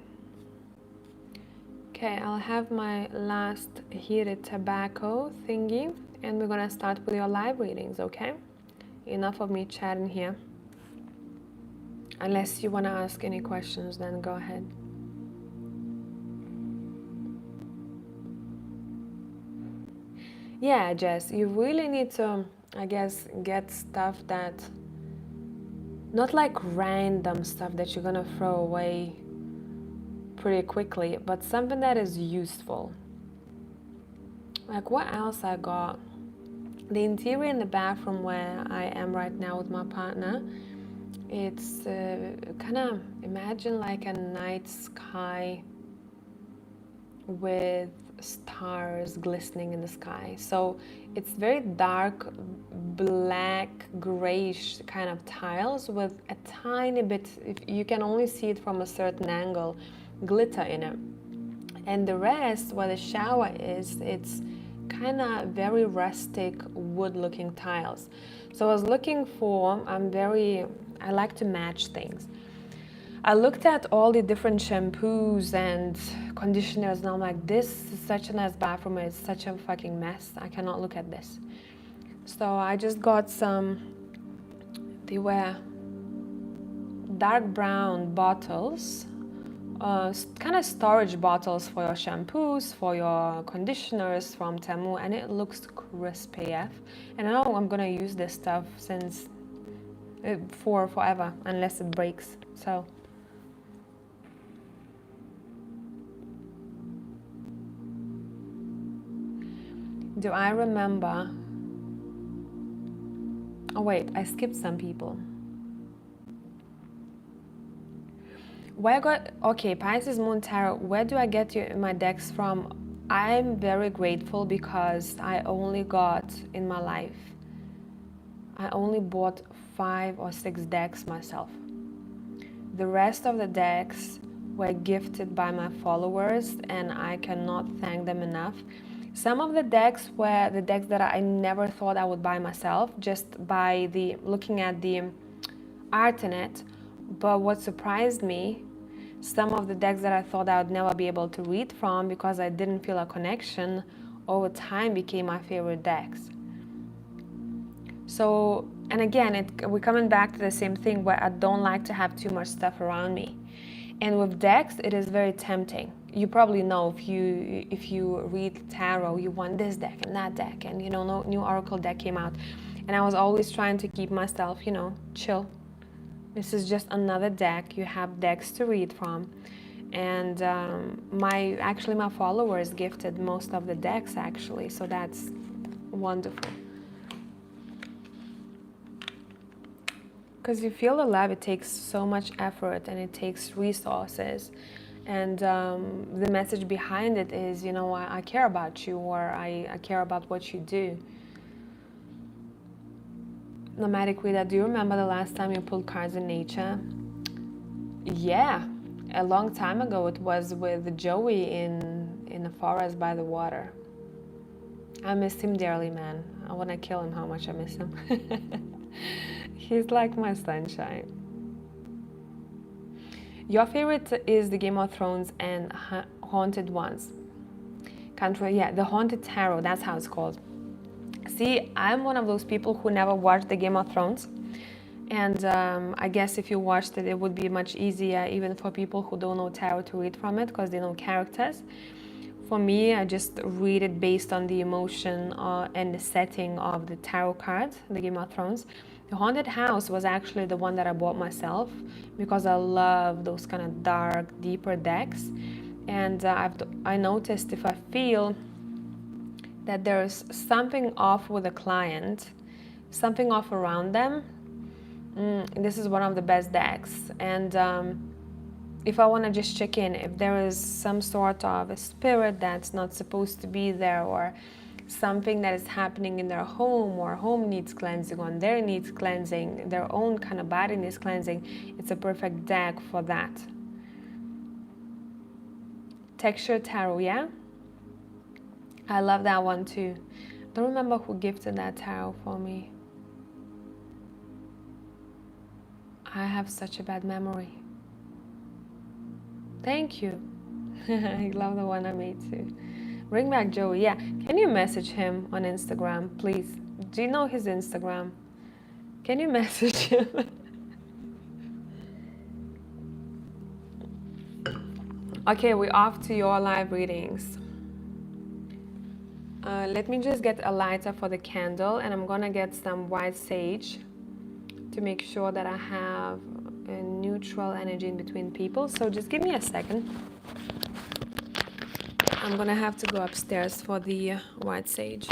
Speaker 1: Okay, I'll have my last heated tobacco thingy, and we're gonna start with your live readings, okay? Enough of me chatting here. Unless you wanna ask any questions, then go ahead. Yeah, Jess, you really need to, I guess, get stuff that, not like random stuff that you're gonna throw away pretty quickly, but something that is useful. Like what else I got? The interior in the bathroom where I am right now with my partner, it's kind of, imagine like a night sky with stars glistening in the sky. So it's very dark, black, grayish kind of tiles with a tiny bit, if you can only see it from a certain angle, glitter in it. And the rest, where the shower is, it's kind of very rustic wood looking tiles. So I was looking for, I like to match things. I looked at all the different shampoos and conditioners, and I'm like, this is such a nice bathroom, it's such a fucking mess. I cannot look at this. So I just got some, they were dark brown bottles, kind of storage bottles for your shampoos, for your conditioners from Temu, and it looks crisp AF. And I know I'm gonna use this stuff for forever, unless it breaks. So do I remember Oh wait, I skipped some people. Where got okay, Pisces Moon Tarot, where do I get my decks from? I'm very grateful because I only got in my life, I only bought 5 or 6 decks myself. The rest of the decks were gifted by my followers, and I cannot thank them enough. Some of the decks were the decks that I never thought I would buy myself, just by the looking at the art in it. But what surprised me, some of the decks that I thought I would never be able to read from because I didn't feel a connection, over time became my favorite decks. So, and again, we're coming back to the same thing where I don't like to have too much stuff around me. And with decks, it is very tempting. You probably know if you read tarot, you want this deck and that deck, and no new oracle deck came out, and I was always trying to keep myself, chill. This is just another deck. You have decks to read from, and my followers gifted most of the decks actually, so that's wonderful. Because you feel the love, it takes so much effort and it takes resources. And the message behind it is, I care about you, or I care about what you do. Nomadic Reader, do you remember the last time you pulled cards in nature? Yeah, a long time ago. It was with Joey in the forest by the water. I miss him dearly, man. I want to kill him, how much I miss him. He's like my sunshine. Your favorite is the Game of Thrones and Haunted Ones. Yeah, the Haunted Tarot, that's how it's called. See, I'm one of those people who never watched the Game of Thrones. And I guess if you watched it, it would be much easier even for people who don't know tarot to read from it because they know characters. For me, I just read it based on the emotion and the setting of the tarot cards, the Game of Thrones. The Haunted House was actually the one that I bought myself because I love those kind of dark, deeper decks. And I noticed if I feel that there's something off with a client, something off around them, this is one of the best decks. And if I want to just check in, if there is some sort of a spirit that's not supposed to be there, or something that is happening in their home, or home needs cleansing, or their needs cleansing, their own kind of body needs cleansing, it's a perfect deck for that. Texture Tarot, yeah? I love that one too. Don't remember who gifted that tarot for me. I have such a bad memory. Thank you. I love the one I made too. Bring back Joey. Yeah. Can you message him on Instagram, please? Do you know his Instagram? Can you message him? Okay, we're off to your live readings. Let me just get a lighter for the candle, and I'm gonna get some white sage to make sure that I have a neutral energy in between people. So just give me a second. I'm gonna have to go upstairs for the white sage.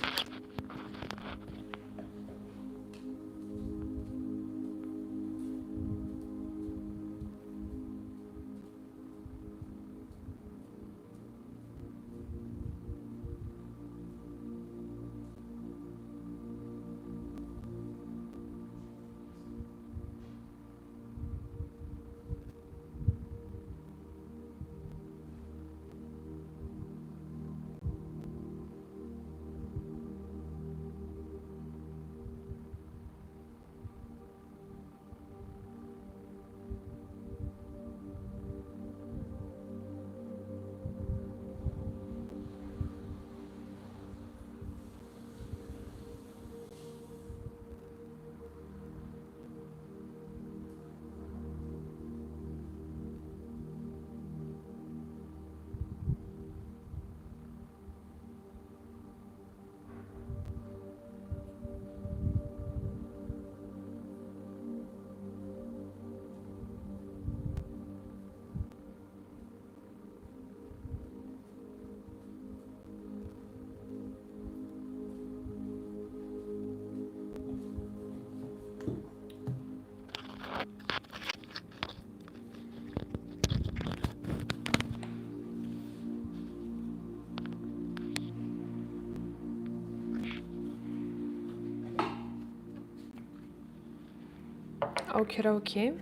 Speaker 1: Okay, okay.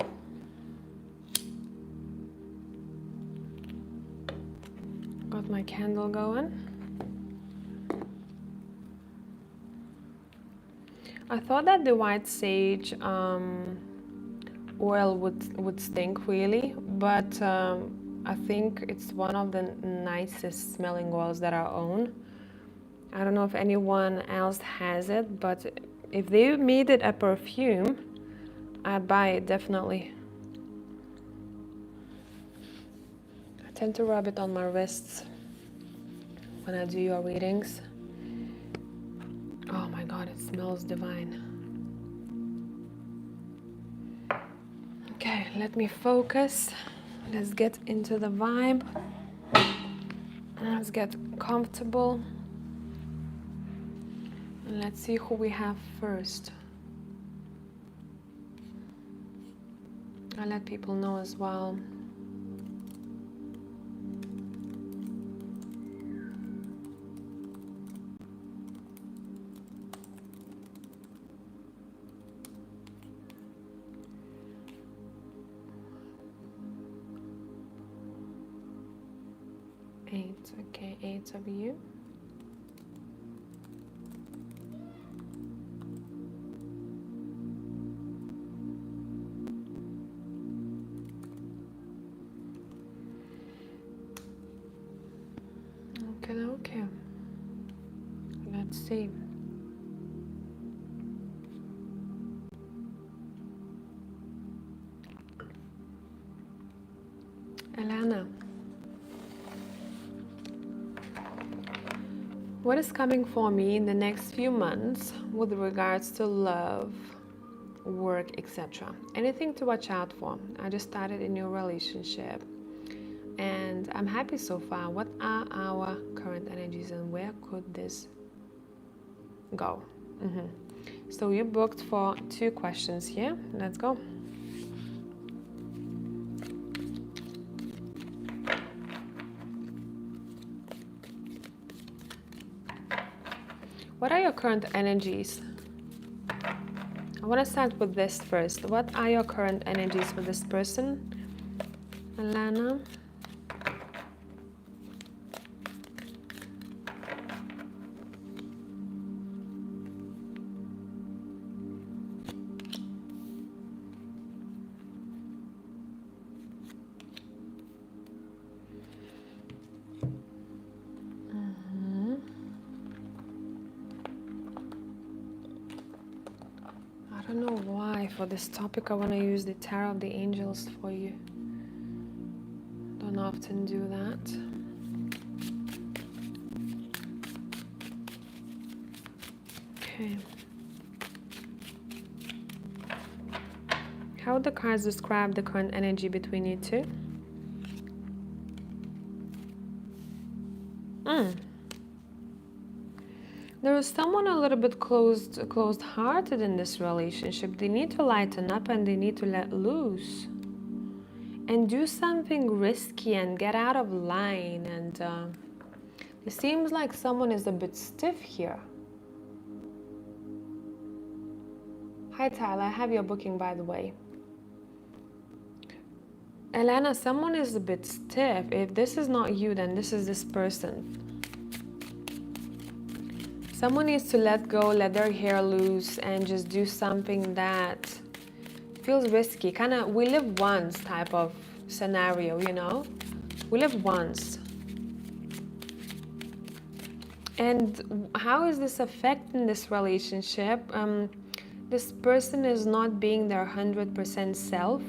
Speaker 1: Got my candle going. I thought that the white sage oil would stink really, but I think it's one of the nicest smelling oils that I own. I don't know if anyone else has it, but if they made it a perfume, I'd buy it definitely. I tend to rub it on my wrists when I do your readings. Oh my god, it smells divine. Okay, let me focus. Let's get into the vibe. Let's get comfortable. And let's see who we have first. I'll let people know as well. Eight, okay, 8 of you. Okay. Let's see. Elena. What is coming for me in the next few months with regards to love, work, etc.? Anything to watch out for? I just started a new relationship and I'm happy so far. What are our current energies and where could this go? So you booked for 2 questions here. Let's go. What are your current energies? I want to start with this first. What are your current energies with this person? Alana. I don't know why for this topic I want to use the Tarot of the Angels for you. Don't often do that. Okay. How would the cards describe the current energy between you two? There is someone a little bit closed-hearted in this relationship. They need to lighten up and they need to let loose and do something risky and get out of line. And it seems like someone is a bit stiff here. Hi Tyler, I have your booking by the way. Elena, someone is a bit stiff. If this is not you, then this is this person. Someone needs to let go, let their hair loose, and just do something that feels risky. Kind of, we live once type of scenario, you know? We live once. And how is this affecting this relationship? This person is not being their 100% self,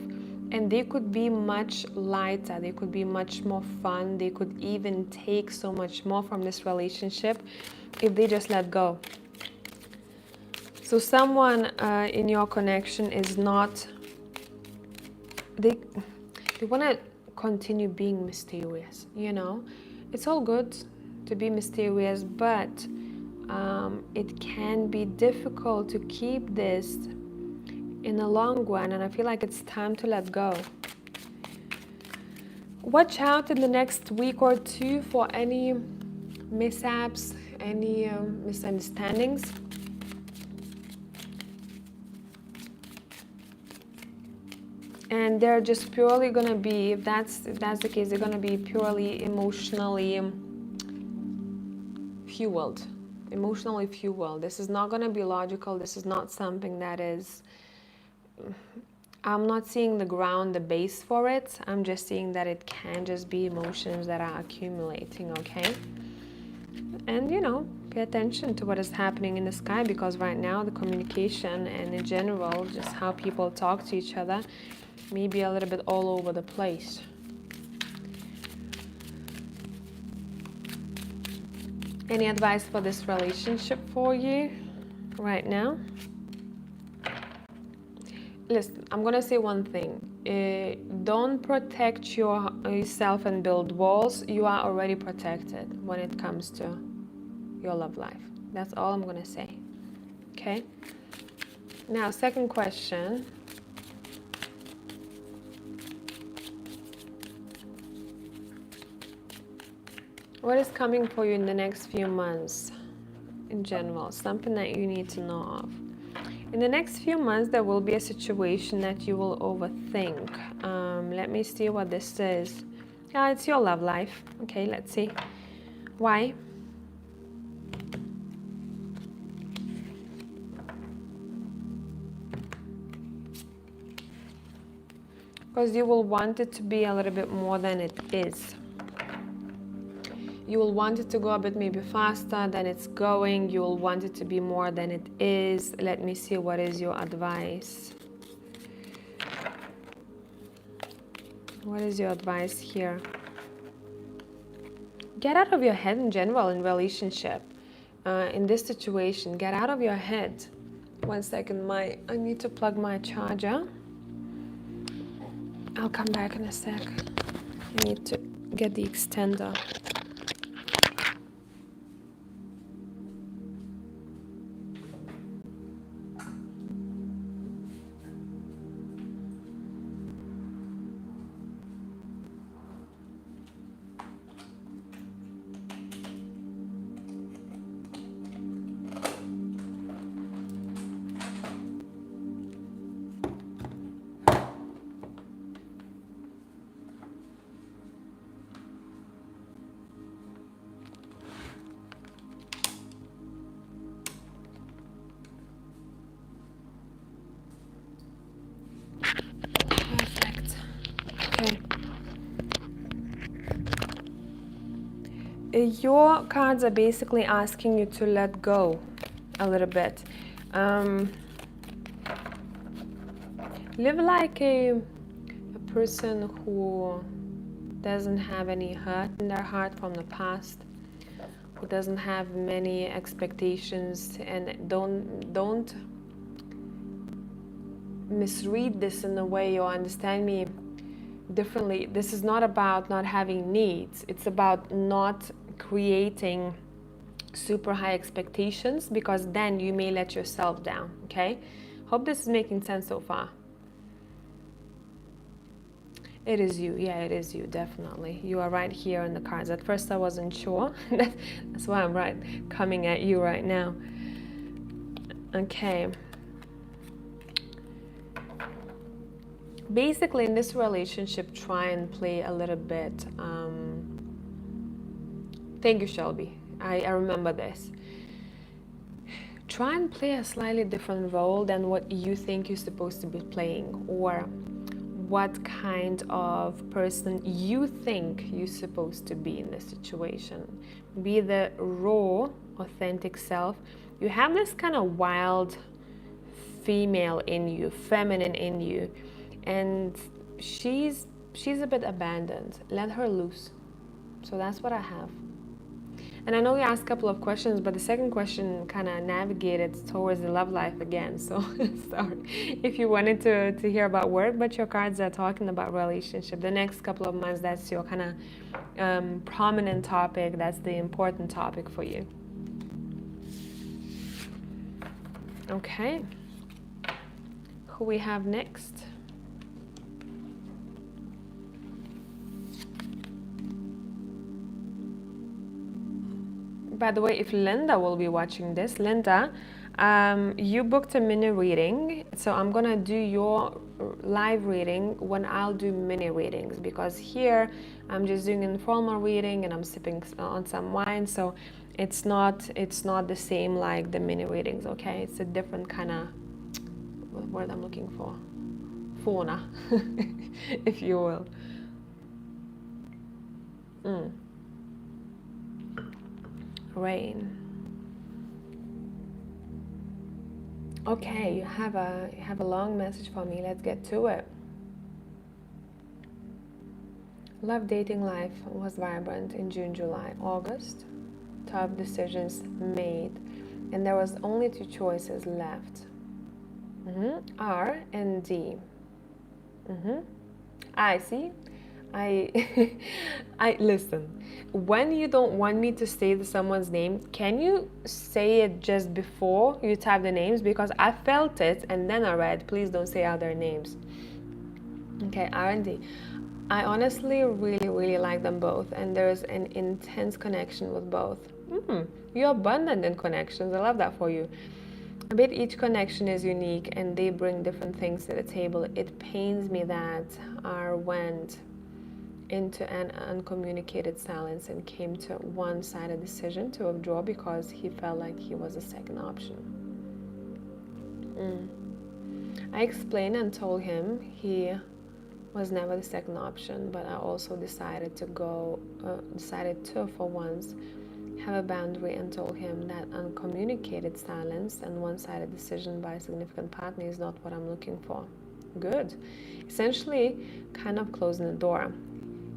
Speaker 1: and they could be much lighter, they could be much more fun, they could even take so much more from this relationship if they just let go. So someone in your connection is not, they want to continue being mysterious, you know? It's all good to be mysterious, but it can be difficult to keep this in the long run, and I feel like it's time to let go. Watch out in the next week or 2 for any mishaps, any misunderstandings. And they're just purely gonna be, if that's the case, they're gonna be purely emotionally fueled. Emotionally fueled. This is not gonna be logical. This is not something that is, I'm not seeing the ground, the base for it. I'm just seeing that it can just be emotions that are accumulating, okay? And pay attention to what is happening in the sky, because right now the communication and in general, just how people talk to each other, may be a little bit all over the place. Any advice for this relationship for you right now? Listen, I'm gonna say one thing. Don't protect yourself and build walls. You are already protected when it comes to your love life. That's all I'm gonna say. Okay? Now, second question. What is coming for you in the next few months in general? Something that you need to know of. In the next few months, there will be a situation that you will overthink. Let me see what this is. Yeah, it's your love life. Okay, let's see. Why? Because you will want it to be a little bit more than it is. You will want it to go a bit maybe faster than it's going. You will want it to be more than it is. Let me see, what is your advice? What is your advice here? Get out of your head in general in relationship. In this situation, get out of your head. 1 second, I need to plug my charger. I'll come back in a sec. I need to get the extender. Perfect. Okay. Your cards are basically asking you to let go a little bit. Live like a person who doesn't have any hurt in their heart from the past, who doesn't have many expectations, and don't misread this in a way or understand me differently. This is not about not having needs. It's about not creating super high expectations, because then you may let yourself down. Okay? Hope this is making sense so far. It is you. Yeah, it is you, definitely. You are right here in the cards. At first I wasn't sure. That's why I'm coming at you right now. Okay. Basically, in this relationship, try and play a little bit. Thank you, Shelby. I remember this. Try and play a slightly different role than what you think you're supposed to be playing, or what kind of person you think you're supposed to be in this situation. Be the raw, authentic self. You have this kind of wild female in you, feminine in you, and she's a bit abandoned. Let her loose. So that's what I have. And I know you asked a couple of questions, but the second question kind of navigated towards the love life again. So sorry if you wanted to hear about work, but your cards are talking about relationship. The next couple of months, that's your kind of prominent topic. That's the important topic for you. Okay. Who we have next? By the way, if Linda will be watching this, Linda, You booked a mini reading, so I'm gonna do your live reading when I'll do mini readings, because here I'm just doing informal reading and I'm sipping on some wine, so it's not the same like the mini readings. Okay, it's a different kind of word I'm looking for, fauna, if you will. Rain. Okay, you have a long message for me. Let's get to it. Love dating life was vibrant in June, July, August. Tough decisions made, and there was only two choices left. R and D. I see. I I listen. When you don't want me to say someone's name, can you say it just before you type the names? Because I felt it and then I read, please don't say out their names. Okay, R&D. I honestly really like them both, and there's an intense connection with both. You're abundant in connections. I love that for you. I bet each connection is unique and they bring different things to the table. It pains me that R went into an uncommunicated silence and came to one-sided decision to withdraw because he felt like he was a second option. I explained and told him he was never the second option, but I also decided to for once have a boundary and told him that uncommunicated silence and one-sided decision by a significant partner is not what I'm looking for. Good. Essentially, kind of closing the door.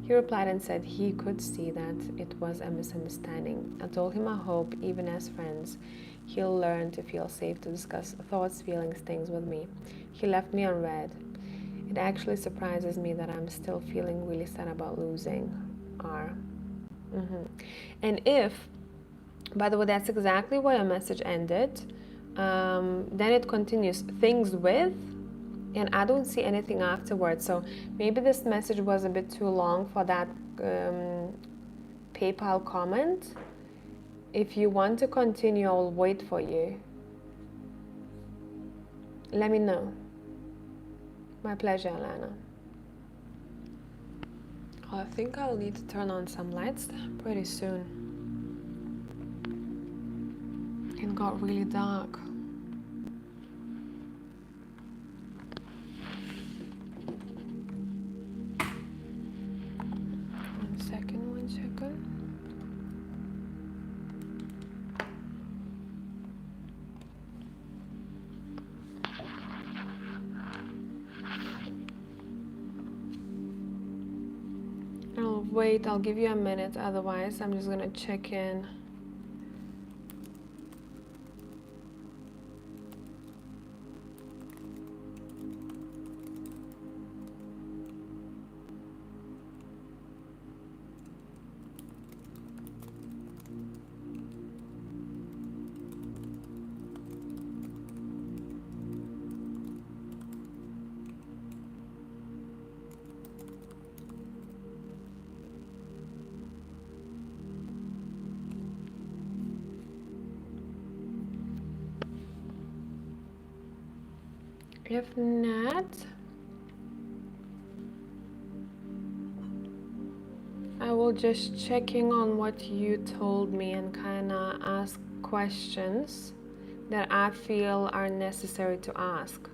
Speaker 1: He replied and said he could see that it was a misunderstanding. I told him I hope, even as friends, he'll learn to feel safe to discuss thoughts, feelings, things with me. He left me unread. It actually surprises me that I'm still feeling really sad about losing R. And if, by the way, that's exactly where your message ended, then it continues, things with, and I don't see anything afterwards. So maybe this message was a bit too long for that PayPal comment. If you want to continue, I'll wait for you. Let me know. My pleasure, Alana. I think I'll need to turn on some lights pretty soon. It got really dark. One second. I'll wait, I'll give you a minute, otherwise I'm just gonna check in. If not, I will just checking on what you told me and kind of ask questions that I feel are necessary to ask.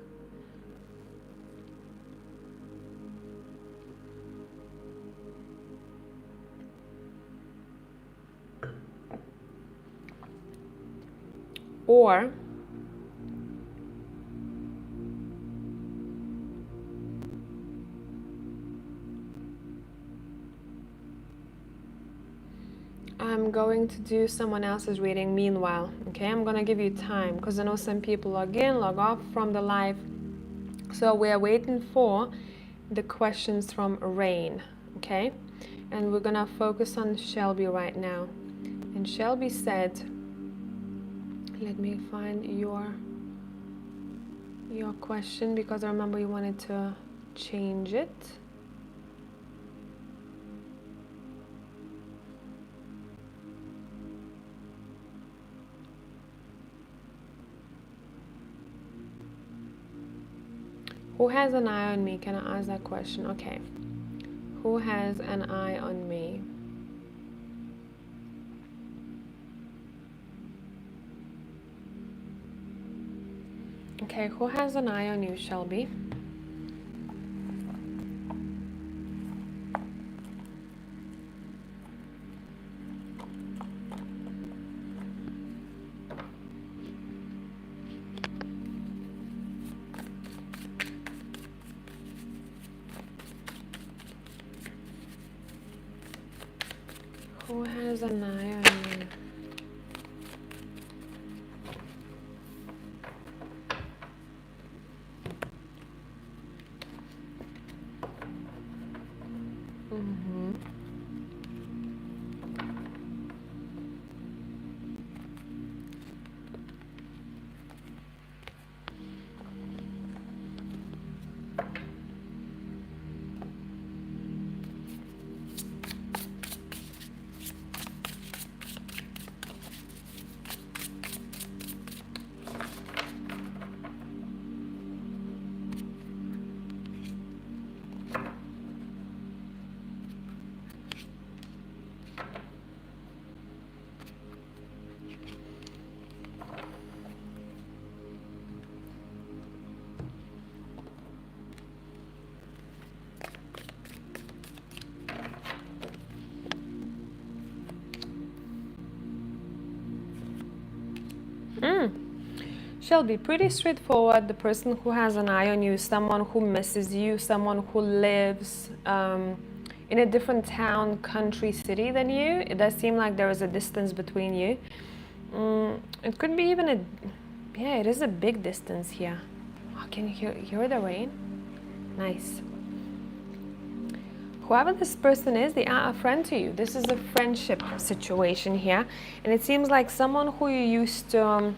Speaker 1: Or I'm going to do someone else's reading meanwhile. Okay, I'm gonna give you time because I know some people log in, log off from the live. So we are waiting for the questions from Rain. Okay, and we're gonna focus on Shelby right now. And Shelby said, let me find your question, because I remember you wanted to change it. Who has an eye on me? Can I ask that question? Okay. Who has an eye on me? Okay, who has an eye on you, Shelby? Who has an eye on me? Shelby, pretty straightforward. The person who has an eye on you is someone who misses you, someone who lives in a different town, country, city than you. It does seem like there is a distance between you. It could be even yeah, it is a big distance here. Oh, can you hear the rain? Nice. Whoever this person is, they are a friend to you. This is a friendship situation here. And it seems like someone who you used to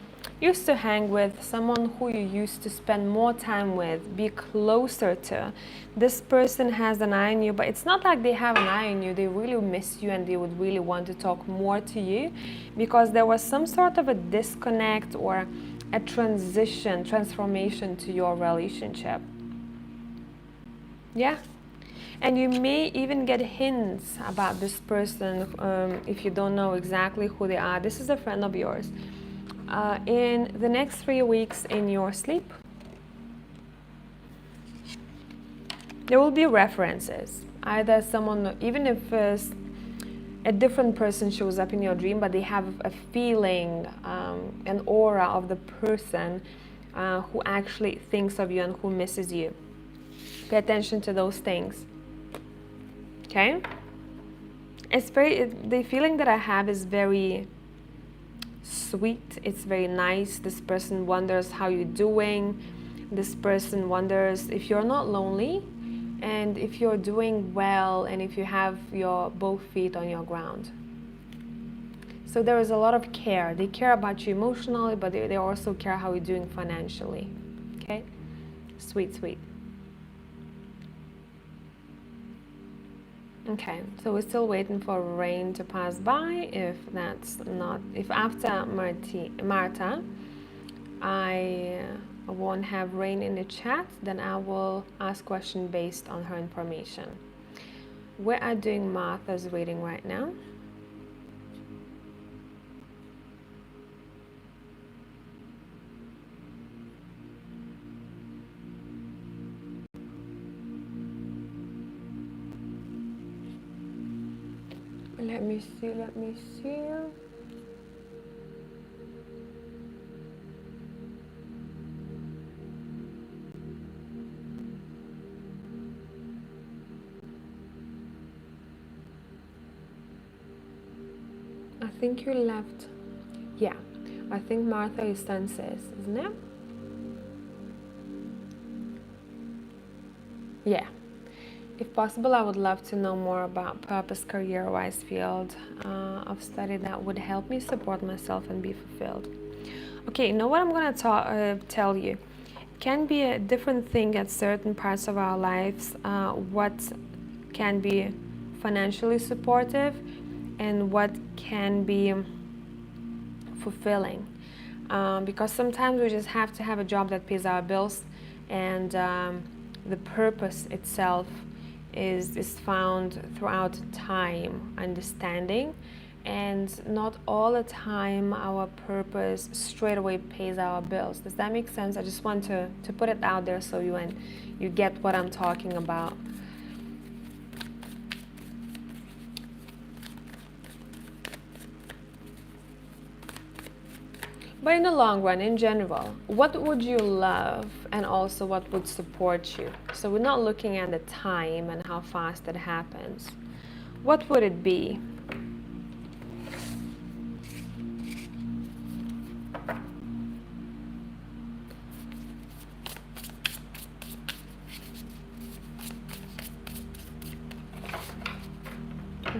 Speaker 1: hang with, someone who you used to spend more time with, be closer to. This person has an eye on you, but it's not like they have an eye on you. They really miss you and they would really want to talk more to you because there was some sort of a disconnect or a transformation to your relationship. Yeah. And you may even get hints about this person if you don't know exactly who they are. This is a friend of yours. In the next 3 weeks in your sleep, there will be references. Either someone, even if a different person shows up in your dream, but they have a feeling, an aura of the person who actually thinks of you and who misses you. Pay attention to those things. Okay? The feeling that I have is very sweet. It's very nice. This person wonders how you're doing. This person wonders if you're not lonely and if you're doing well and if you have your both feet on your ground. So there is a lot of care. They care about you emotionally, but they also care how you're doing financially. Okay? Sweet, sweet. Okay, so we're still waiting for rain to pass by. If after Marta, I won't have rain in the chat, then I will ask question based on her information. We are doing Martha's reading right now. Let me see. I think you left. Yeah, I think Martha is senses, isn't it? Yeah. If possible, I would love to know more about purpose, career-wise field of study that would help me support myself and be fulfilled. Okay, you know what I'm going to tell you? It can be a different thing at certain parts of our lives, what can be financially supportive and what can be fulfilling. Because sometimes we just have to have a job that pays our bills and the purpose itself is found throughout time, understanding, and not all the time our purpose straight away pays our bills. Does that make sense? I just want to put it out there so you get what I'm talking about. But in the long run, in general, what would you love and also what would support you? So we're not looking at the time and how fast it happens. What would it be?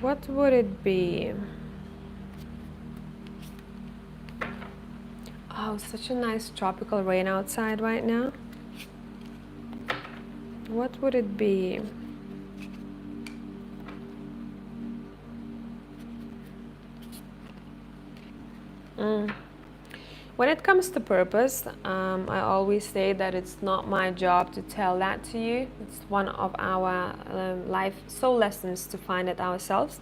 Speaker 1: What would it be? Oh, such a nice tropical rain outside right now. What would it be? When it comes to purpose, I always say that it's not my job to tell that to you. It's one of our life soul lessons to find it ourselves.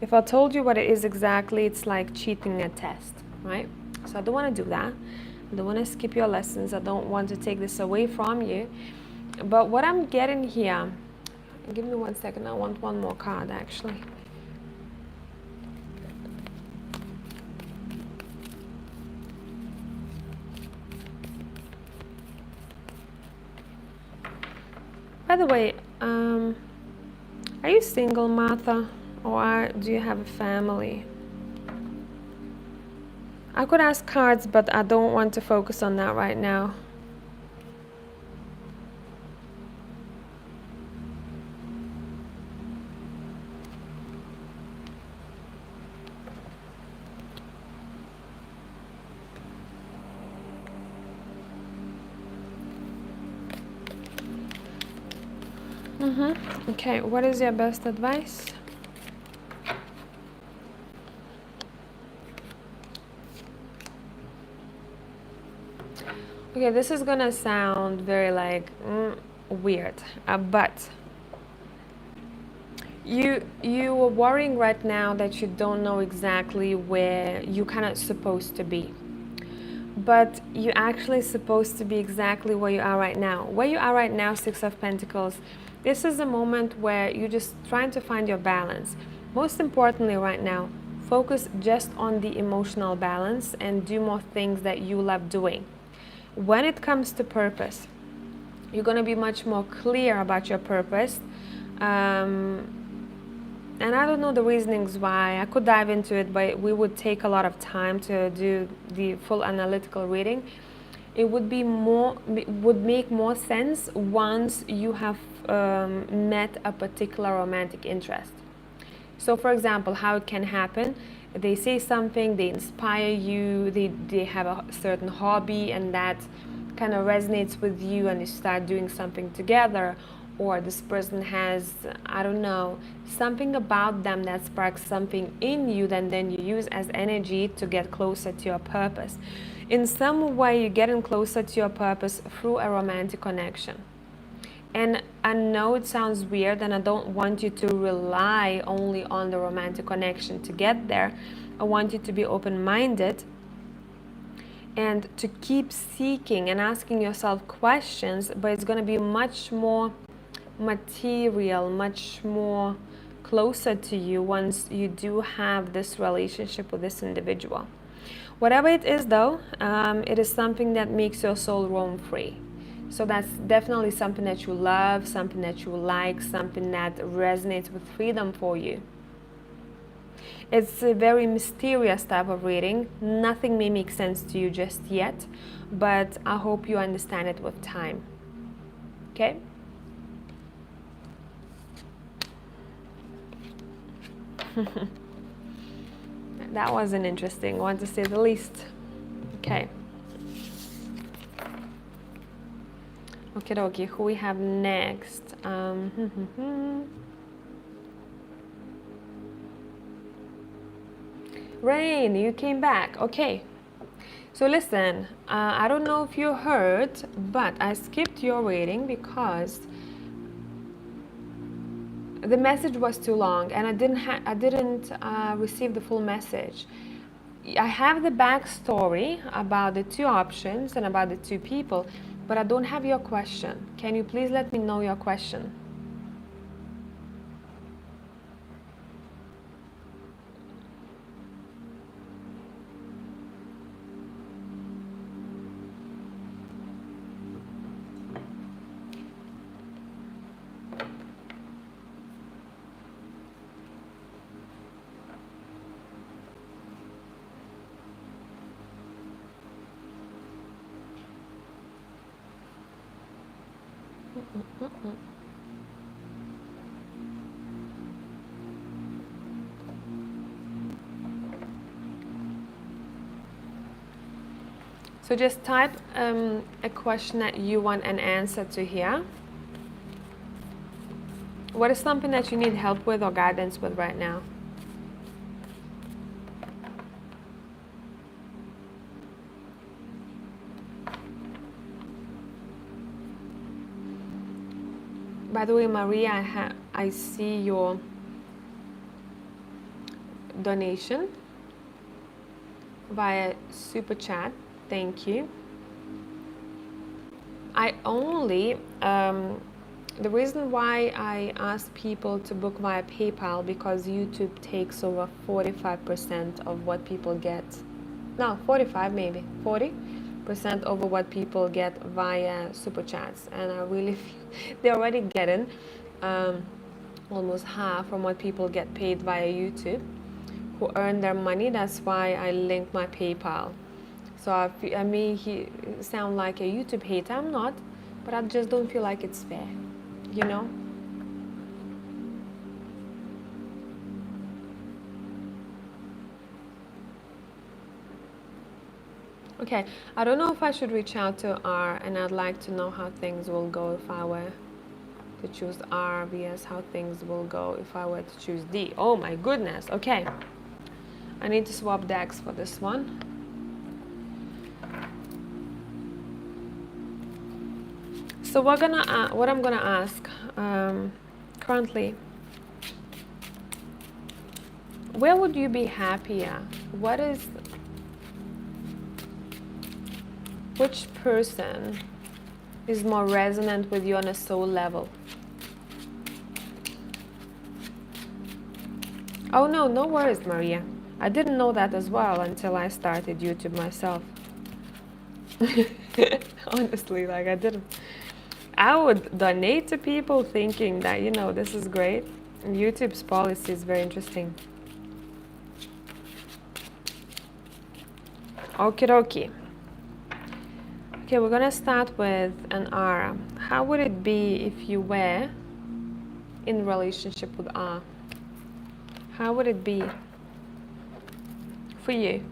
Speaker 1: If I told you what it is exactly, it's like cheating a test, right? So I don't want to do that. I don't want to skip your lessons. I don't want to take this away from you. But what I'm getting here, give me 1 second. I want one more card actually. By the way, are you single, Martha, or do you have a family? I could ask cards, but I don't want to focus on that right now. Okay, what is your best advice? Okay, this is gonna sound very like weird, but you are worrying right now that you don't know exactly where you kind of supposed to be. But you're actually supposed to be exactly where you are right now. Where you are right now, Six of Pentacles, this is a moment where you're just trying to find your balance. Most importantly right now, focus just on the emotional balance and do more things that you love doing. When it comes to purpose, you're going to be much more clear about your purpose. And I don't know the reasonings why. I could dive into it, but we would take a lot of time to do the full analytical reading. It would make more sense once you have met a particular romantic interest. So for example, how it can happen, they say something, they inspire you, they have a certain hobby and that kind of resonates with you and you start doing something together. Or this person has, I don't know, something about them that sparks something in you that then you use as energy to get closer to your purpose. In some way, you're getting closer to your purpose through a romantic connection. And I know it sounds weird and I don't want you to rely only on the romantic connection to get there. I want you to be open-minded and to keep seeking and asking yourself questions, but it's going to be much more material, much more closer to you once you do have this relationship with this individual. Whatever it is though, it is something that makes your soul roam free. So that's definitely something that you love, something that you like, something that resonates with freedom for you. It's a very mysterious type of reading. Nothing may make sense to you just yet, but I hope you understand it with time. Okay? That was an interesting one to say the least. Okay. Okay, dokie, who we have next? Rain, you came back. Okay. So listen, I don't know if you heard, but I skipped your reading because the message was too long, and I didn't receive the full message. I have the backstory about the two options and about the two people, but I don't have your question. Can you please let me know your question? So just type a question that you want an answer to here. What is something that you need help with or guidance with right now? By the way, Maria, I see your donation via super chat. Thank you. I only the reason why I ask people to book via PayPal, because YouTube takes over 45% of what people get. No, 45 maybe, 40% over what people get via super chats, and I really feel they're already getting almost half from what people get paid via YouTube, who earn their money. That's why I link my PayPal. So I may sound like a YouTube hater. I'm not, but I just don't feel like it's fair, you know? Okay, I don't know if I should reach out to R, and I'd like to know how things will go if I were to choose R vs how things will go if I were to choose D. Oh my goodness, okay. I need to swap decks for this one. So what I'm gonna ask currently, where would you be happier? Which person is more resonant with you on a soul level? Oh no, no worries, Maria. I didn't know that as well until I started YouTube myself. Honestly, like I didn't. I would donate to people thinking that, you know, this is great. And YouTube's policy is very interesting. Okie dokie. Okay, we're gonna start with an R. How would it be if you were in relationship with R? How would it be for you?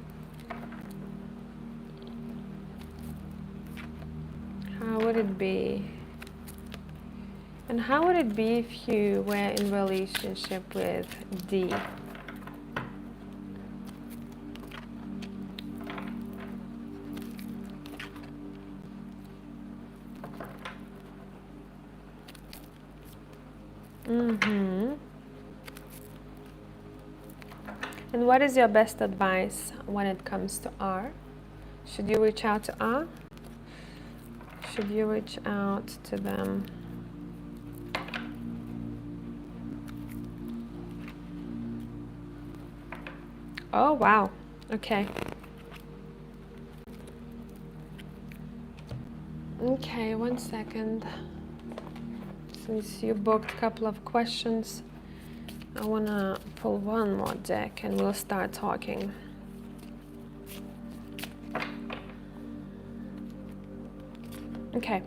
Speaker 1: How would it be? And how would it be if you were in relationship with D? And what is your best advice when it comes to R? Should you reach out to R? Should you reach out to them? Oh, wow. Okay. Okay, 1 second. Since you booked a couple of questions, I want to pull one more deck and we'll start talking. Okay.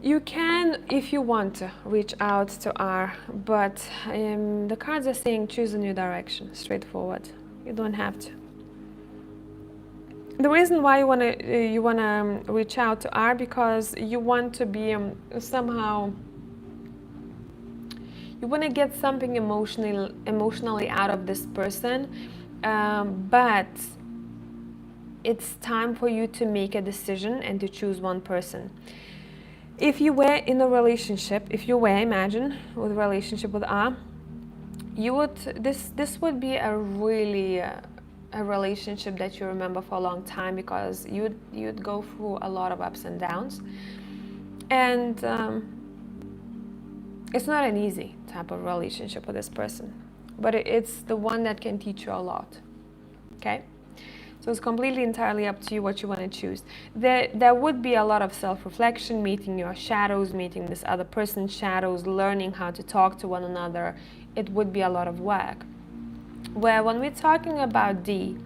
Speaker 1: You can, if you want to, reach out to R, but the cards are saying choose a new direction, straightforward. You don't have to. The reason why you wanna reach out to R, because you want to be somehow. You want to get something emotionally out of this person, but it's time for you to make a decision and to choose one person. If you were in a relationship, if you were, imagine, with a relationship with R, you would, this would be a really a relationship that you remember for a long time, because you'd go through a lot of ups and downs, and it's not an easy type of relationship with this person, but it's the one that can teach you a lot. Okay, so it's completely entirely up to you what you want to choose. There would be a lot of self-reflection, meeting your shadows, meeting this other person's shadows, learning how to talk to one another. It would be a lot of work. Where when we're talking about D,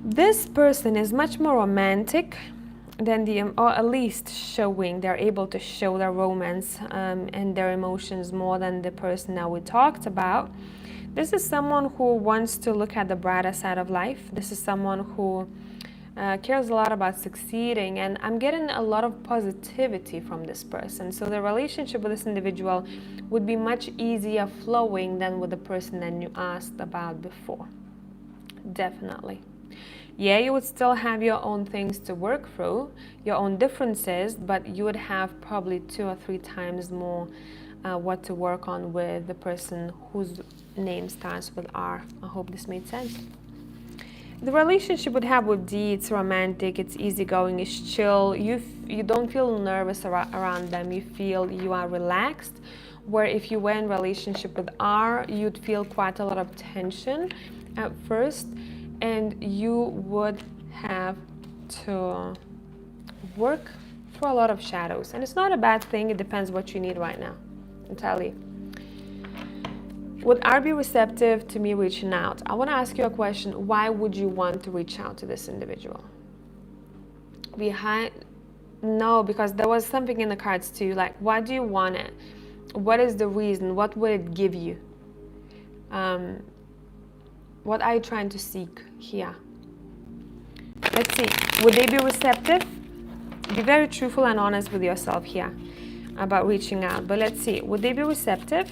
Speaker 1: this person is much more romantic than or at least showing, they're able to show their romance and their emotions more than the person that we talked about. This is someone who wants to look at the brighter side of life. This is someone who cares a lot about succeeding, and I'm getting a lot of positivity from this person. So the relationship with this individual would be much easier flowing than with the person that you asked about before. Definitely. Yeah, you would still have your own things to work through, your own differences, but you would have probably 2 or 3 times more what to work on with the person whose name starts with R. I hope this made sense. The relationship would have with D, it's romantic, it's easygoing, it's chill. You don't feel nervous around them. You feel you are relaxed. Where if you were in relationship with R, you'd feel quite a lot of tension at first, and you would have to work through a lot of shadows. And it's not a bad thing. It depends what you need right now. Entirely. Would R be receptive to me reaching out? I want to ask you a question. Why would you want to reach out to this individual? No, because there was something in the cards too. Like, why do you want it? What is the reason? What would it give you? What are you trying to seek here? Let's see. Would they be receptive? Be very truthful and honest with yourself here about reaching out. But let's see. Would they be receptive?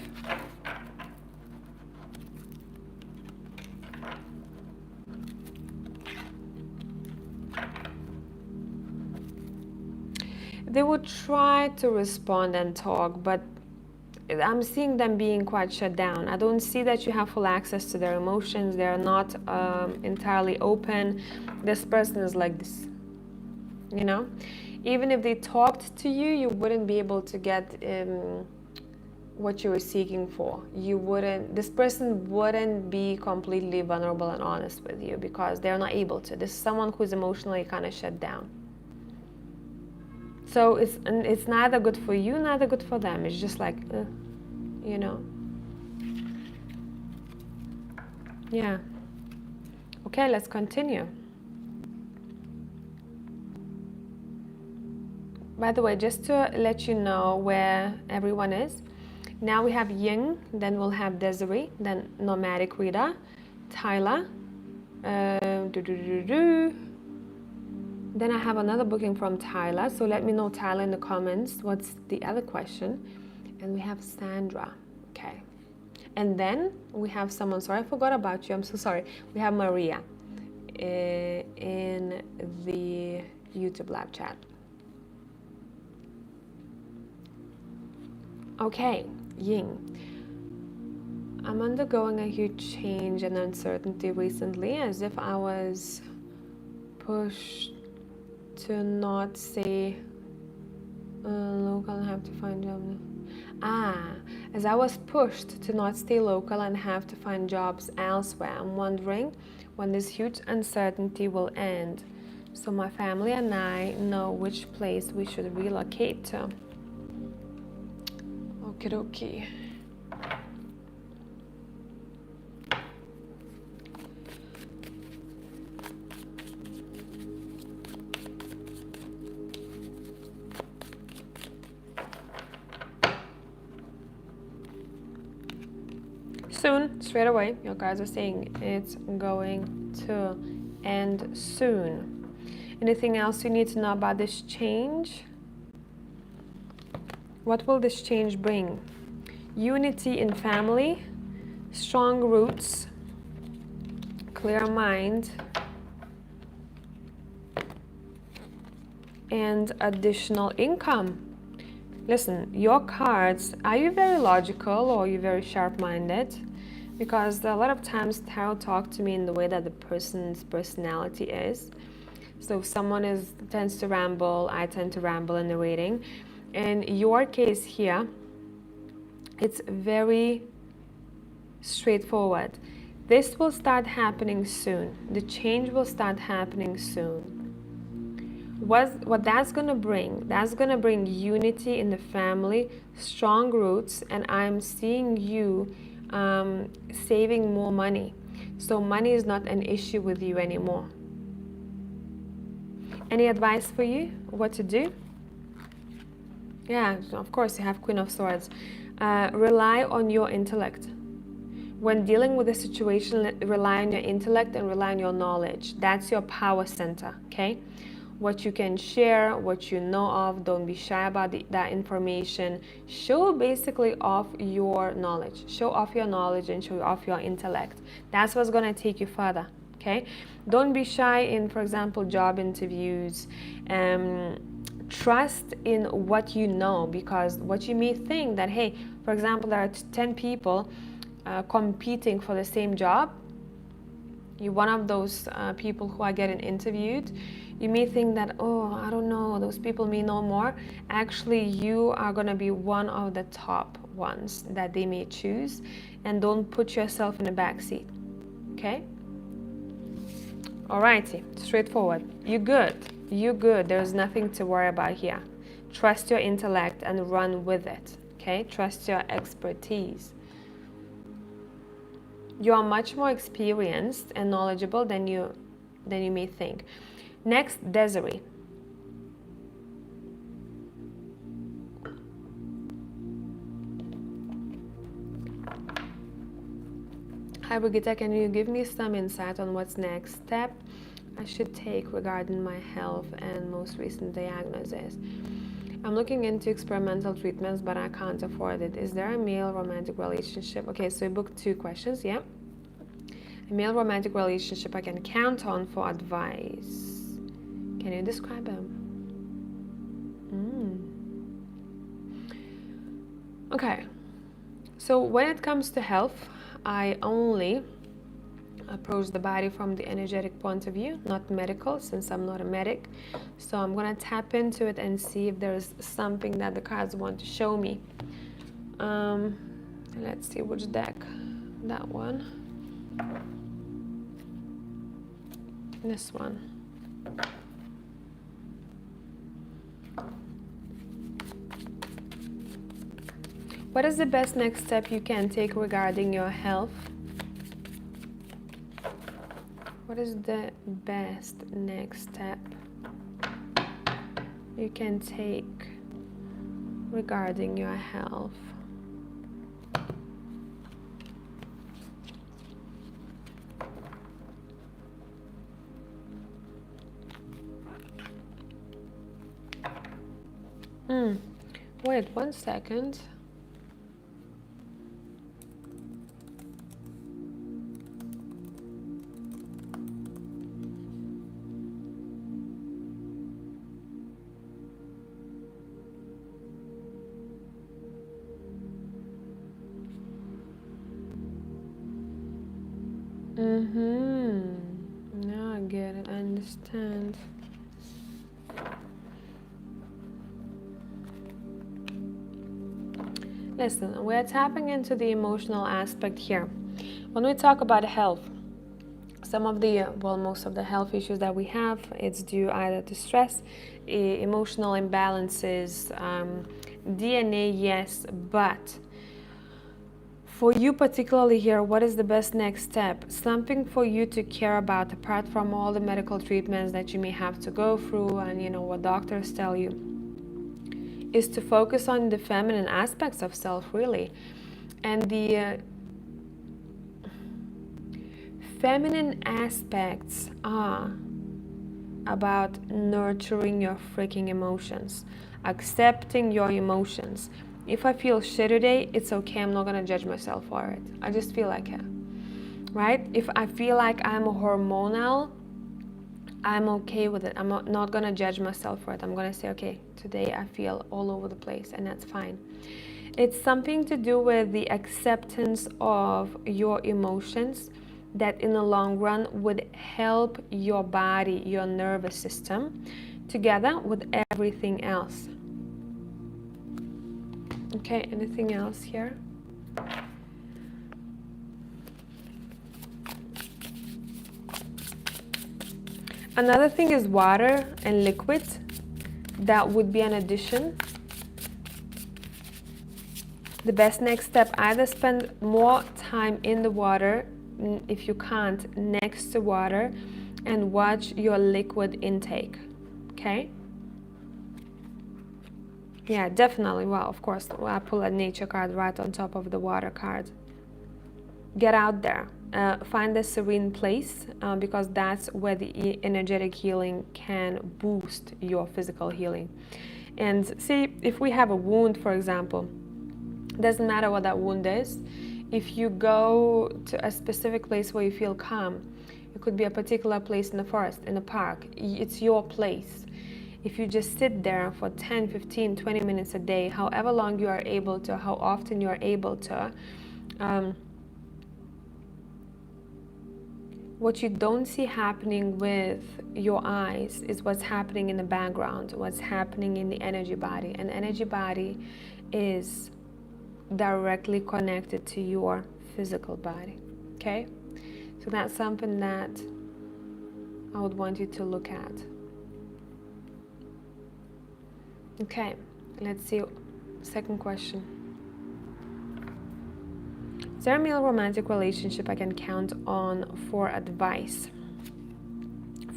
Speaker 1: They would try to respond and talk, but I'm seeing them being quite shut down. I don't see that you have full access to their emotions. They're not entirely open. This person is like this, you know? Even if they talked to you, you wouldn't be able to get what you were seeking for. This person wouldn't be completely vulnerable and honest with you because they're not able to. This is someone who's emotionally kind of shut down. So it's neither good for you, neither good for them. It's just like, you know. Yeah. Okay, let's continue. By the way, just to let you know where everyone is. Now we have Ying, then we'll have Desiree, then Nomadic Rita, Tyler, Then I have another booking from Tyler, so let me know, Tyler, in the comments what's the other question. And we have Sandra, okay. And then we have someone, sorry, I forgot about you, I'm so sorry. We have Maria in the YouTube live chat. Okay, Ying. I'm undergoing a huge change and uncertainty recently, as if I was pushed to not stay local and have to find jobs. As I was pushed to not stay local and have to find jobs elsewhere. I'm wondering when this huge uncertainty will end, so my family and I know which place we should relocate to. Okie dokie. Soon, straight away, your guys are saying it's going to end soon. Anything else you need to know about this change? What will this change bring? Unity in family, strong roots, clear mind, and additional income. Listen, your cards, are you very logical or are you very sharp-minded? Because a lot of times tarot talk to me in the way that the person's personality is. So if someone tends to ramble, I tend to ramble in the reading. In your case here, it's very straightforward. This will start happening soon. The change will start happening soon. What that's going to bring unity in the family, strong roots, and I'm seeing you saving more money. So money is not an issue with you anymore. Any advice for you? What to do? Yeah, of course, you have Queen of Swords. Rely on your intellect. When dealing with a situation, rely on your intellect and rely on your knowledge. That's your power center, okay? What you can share, what you know of, don't be shy about that information. Show basically off your knowledge. Show off your knowledge and show off your intellect. That's what's going to take you further, okay? Don't be shy in, for example, job interviews. Trust in what you know, because what you may think that, hey, for example, there are 10 people competing for the same job. You're one of those people who are getting interviewed. You may think that, oh, I don't know, those people may know more. Actually, you are going to be one of the top ones that they may choose, and don't put yourself in the back seat, okay? Alrighty, straightforward. You're good. You're good. There's nothing to worry about here. Trust your intellect and run with it, okay? Trust your expertise. You are much more experienced and knowledgeable than you may think. Next, Desiree. Hi Brigita, can you give me some insight on what's next step I should take regarding my health and most recent diagnosis? I'm looking into experimental treatments, but I can't afford it. Is there a male romantic relationship? Okay, so you booked 2 questions, yeah? A male romantic relationship I can count on for advice. Can you describe him? Okay, so when it comes to health, I only approach the body from the energetic point of view, not medical, since I'm not a medic. So I'm gonna tap into it and see if there's something that the cards want to show me. Let's see which deck. That one. This one. What is the best next step you can take regarding your health? What is the best next step you can take regarding your health? Wait 1 second. Now I get it, I understand. Listen, we're tapping into the emotional aspect here. When we talk about health, most of the health issues that we have, it's due either to stress, emotional imbalances, DNA, yes, but for you particularly here, what is the best next step? Something for you to care about apart from all the medical treatments that you may have to go through and what doctors tell you, is to focus on the feminine aspects of self, really. And the feminine aspects are about nurturing your freaking emotions, accepting your emotions. If I feel shit today, it's okay. I'm not gonna judge myself for it. I just feel like it, right? If I feel like I'm hormonal, I'm okay with it. I'm not going to judge myself for it. I'm going to say, okay, today I feel all over the place, and that's fine. It's something to do with the acceptance of your emotions that in the long run would help your body, your nervous system, together with everything else. Okay, anything else here? Another thing is water and liquid. That would be an addition. The best next step, either spend more time in the water, if you can't, next to water, and watch your liquid intake. Okay? Yeah, definitely. Well, of course, I pull a nature card right on top of the water card. Get out there. Find a serene place, because that's where the energetic healing can boost your physical healing. And see, if we have a wound, for example, doesn't matter what that wound is. If you go to a specific place where you feel calm, it could be a particular place in the forest, in a park. It's your place. If you just sit there for 10, 15, 20 minutes a day, however long you are able to, how often you are able to, what you don't see happening with your eyes is what's happening in the background, what's happening in the energy body. And energy body is directly connected to your physical body. Okay, so that's something that I would want you to look at. Okay, let's see. Second question. Is there a male romantic relationship I can count on for advice?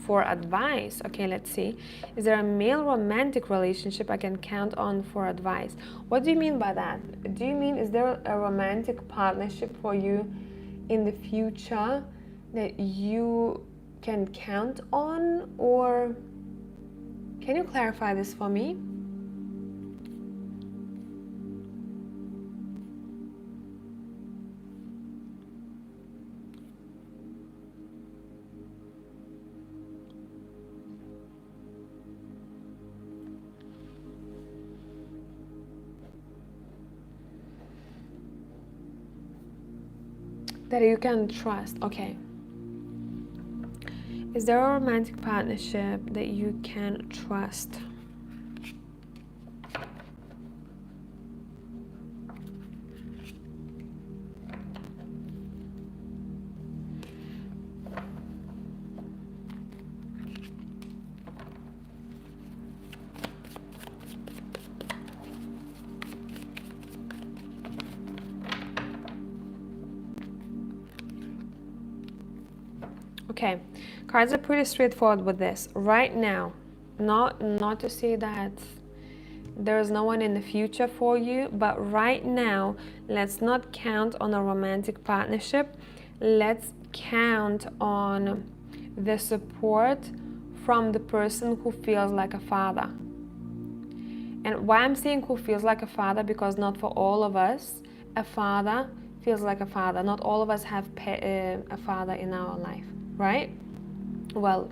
Speaker 1: For advice, okay, let's see. Is there a male romantic relationship I can count on for advice? What do you mean by that? Do you mean, is there a romantic partnership for you in the future that you can count on? Or can you clarify this for me? That you can trust. Okay. Is there a romantic partnership that you can trust? Okay, cards are pretty straightforward with this. Right now, not to say that there's no one in the future for you, but right now, let's not count on a romantic partnership. Let's count on the support from the person who feels like a father. And why I'm saying who feels like a father, because not for all of us, a father feels like a father. Not all of us have a father in our life. Right? Well,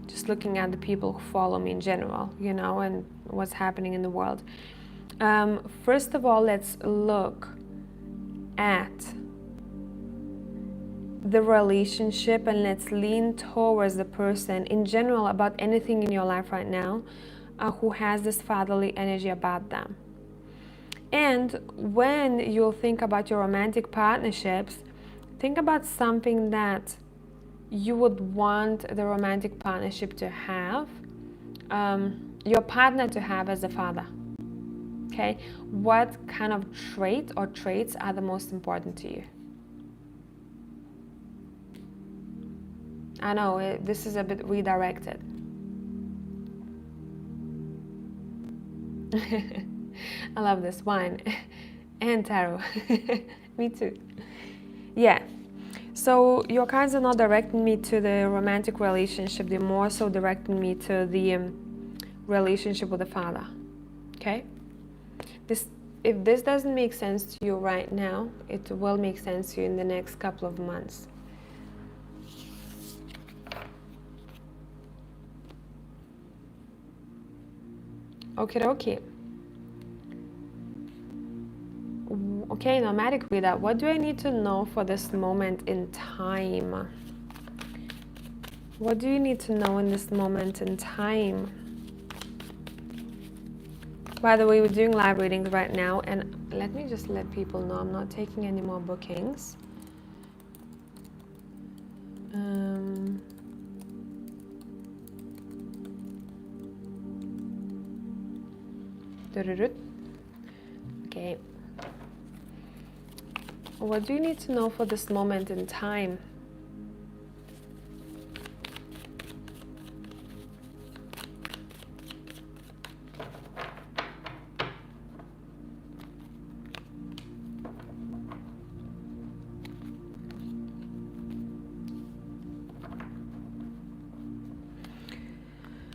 Speaker 1: just looking at the people who follow me in general, you know, and what's happening in the world. First of all, let's look at the relationship and let's lean towards the person in general about anything in your life right now who has this fatherly energy about them. And when you'll think about your romantic partnerships, think about something that you would want the romantic partnership to have, your partner to have as a father. Okay, what kind of trait or traits are the most important to you? I know this is a bit redirected. I love this wine and tarot. Me too. Yeah. So your cards are not directing me to the romantic relationship, they're more so directing me to the relationship with the father. Okay? If this doesn't make sense to you right now, it will make sense to you in the next couple of months. Okay, okay. Okay, nomadic reader, what do I need to know for this moment in time? What do you need to know in this moment in time? By the way, we're doing live readings right now, and let me just let people know I'm not taking any more bookings. Okay. What do you need to know for this moment in time?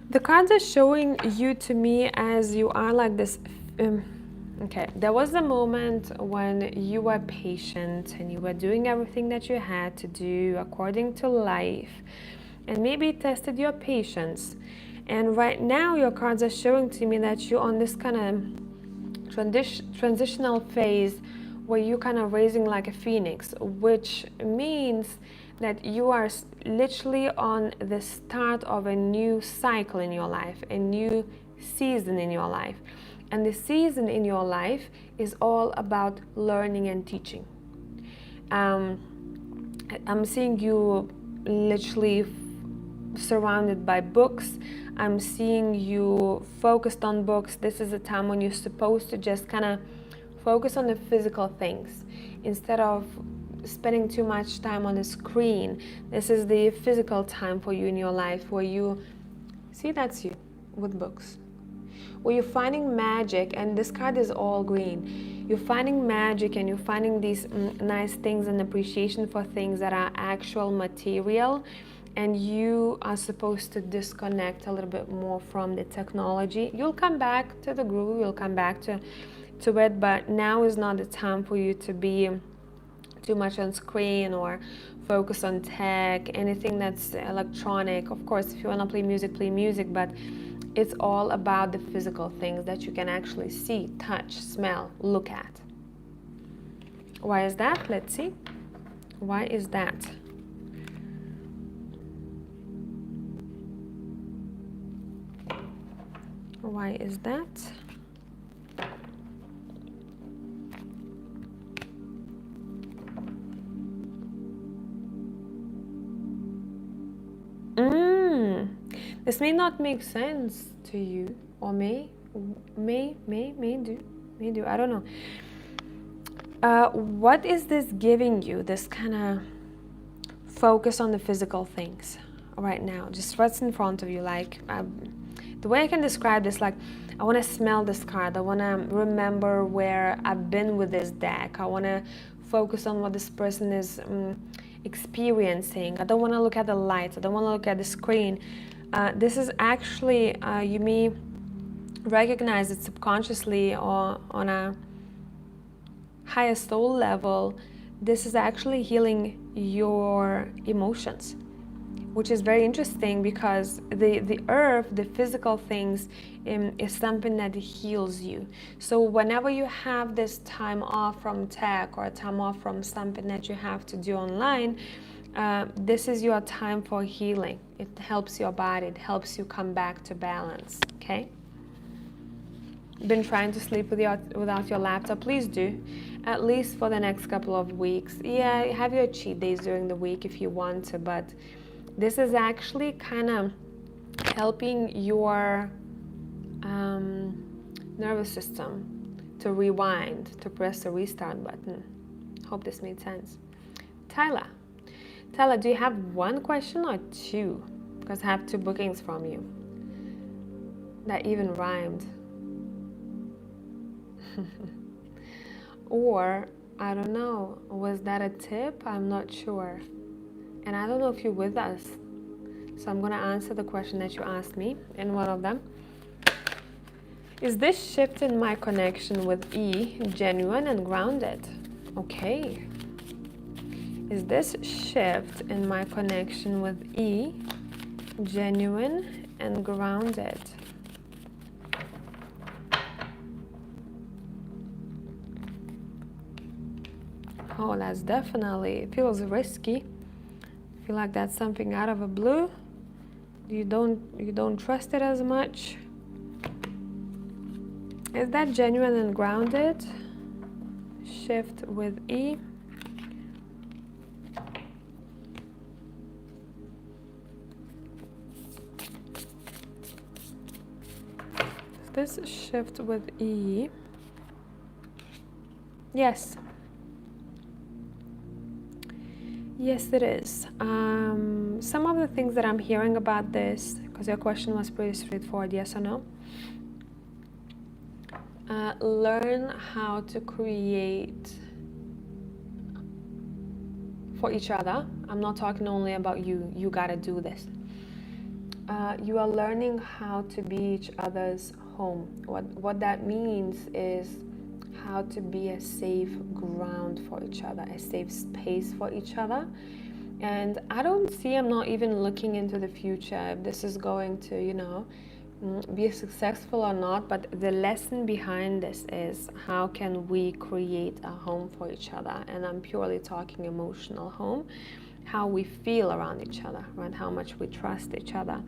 Speaker 1: The cards are showing you to me as you are like this. Okay, there was a moment when you were patient and you were doing everything that you had to do according to life, and maybe it tested your patience. And right now your cards are showing to me that you're on this kind of transitional phase where you're kind of raising like a phoenix, which means that you are literally on the start of a new cycle in your life, a new season in your life. And the season in your life is all about learning and teaching. I'm seeing you literally surrounded by books. I'm seeing you focused on books. This is a time when you're supposed to just kind of focus on the physical things instead of spending too much time on the screen. This is the physical time for you in your life where you see, that's you with books, where you're finding magic. And this card is all green. You're finding magic and you're finding these nice things and appreciation for things that are actual material, and you are supposed to disconnect a little bit more from the technology. You'll come back to the groove, you'll come back to it, but now is not the time for you to be too much on screen or focus on tech, anything that's electronic. Of course, if you want to play music, but it's all about the physical things that you can actually see, touch, smell, look at. Why is that? Let's see. Why is that? Why is that? This may not make sense to you, or may do. I don't know. What is this giving you? This kind of focus on the physical things right now. Just what's in front of you. Like the way I can describe this, like I want to smell this card. I want to remember where I've been with this deck. I want to focus on what this person is experiencing. I don't want to look at the lights. I don't want to look at the screen. This is actually, you may recognize it subconsciously or on a higher soul level. This is actually healing your emotions, which is very interesting because the earth, the physical things, is something that heals you. So whenever you have this time off from tech or time off from something that you have to do online, this is your time for healing. It helps your body, it helps you come back to balance, okay? Been trying to sleep without your laptop? Please do, at least for the next couple of weeks. Yeah, have your cheat days during the week if you want to, but this is actually kind of helping your nervous system to rewind, to press the restart button. Hope this made sense. Tyler, do you have one question or two? Because I have 2 bookings from you. That even rhymed. Or, I don't know, was that a tip? I'm not sure. And I don't know if you're with us. So I'm going to answer the question that you asked me in one of them. Is this shift in my connection with E genuine and grounded? Okay. Is this shift in my connection with E genuine and grounded? Oh, that's definitely, it feels risky. I feel like that's something out of a blue. You don't trust it as much. Is that genuine and grounded? Shift with E. This shift with E. Yes. Yes, it is. Some of the things that I'm hearing about this, because your question was pretty straightforward, yes or no? Learn how to create for each other. I'm not talking only about you. You gotta do this. You are learning how to be each other's home. What that means is how to be a safe ground for each other, a safe space for each other. And I'm not even looking into the future if this is going to, be successful or not, but the lesson behind this is how can we create a home for each other. And I'm purely talking emotional home, how we feel around each other, right? How much we trust each other.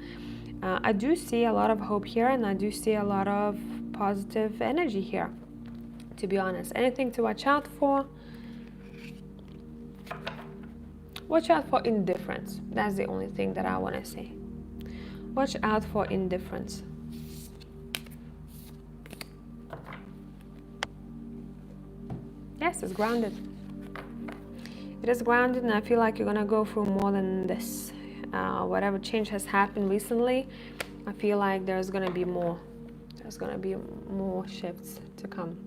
Speaker 1: I do see a lot of hope here, and I do see a lot of positive energy here, to be honest. Anything to watch out for? Watch out for indifference. That's the only thing that I want to say. Watch out for indifference. Yes, it's grounded. It is grounded, and I feel like you're going to go through more than this. Whatever change has happened recently, I feel like there's going to be more. There's going to be more shifts to come.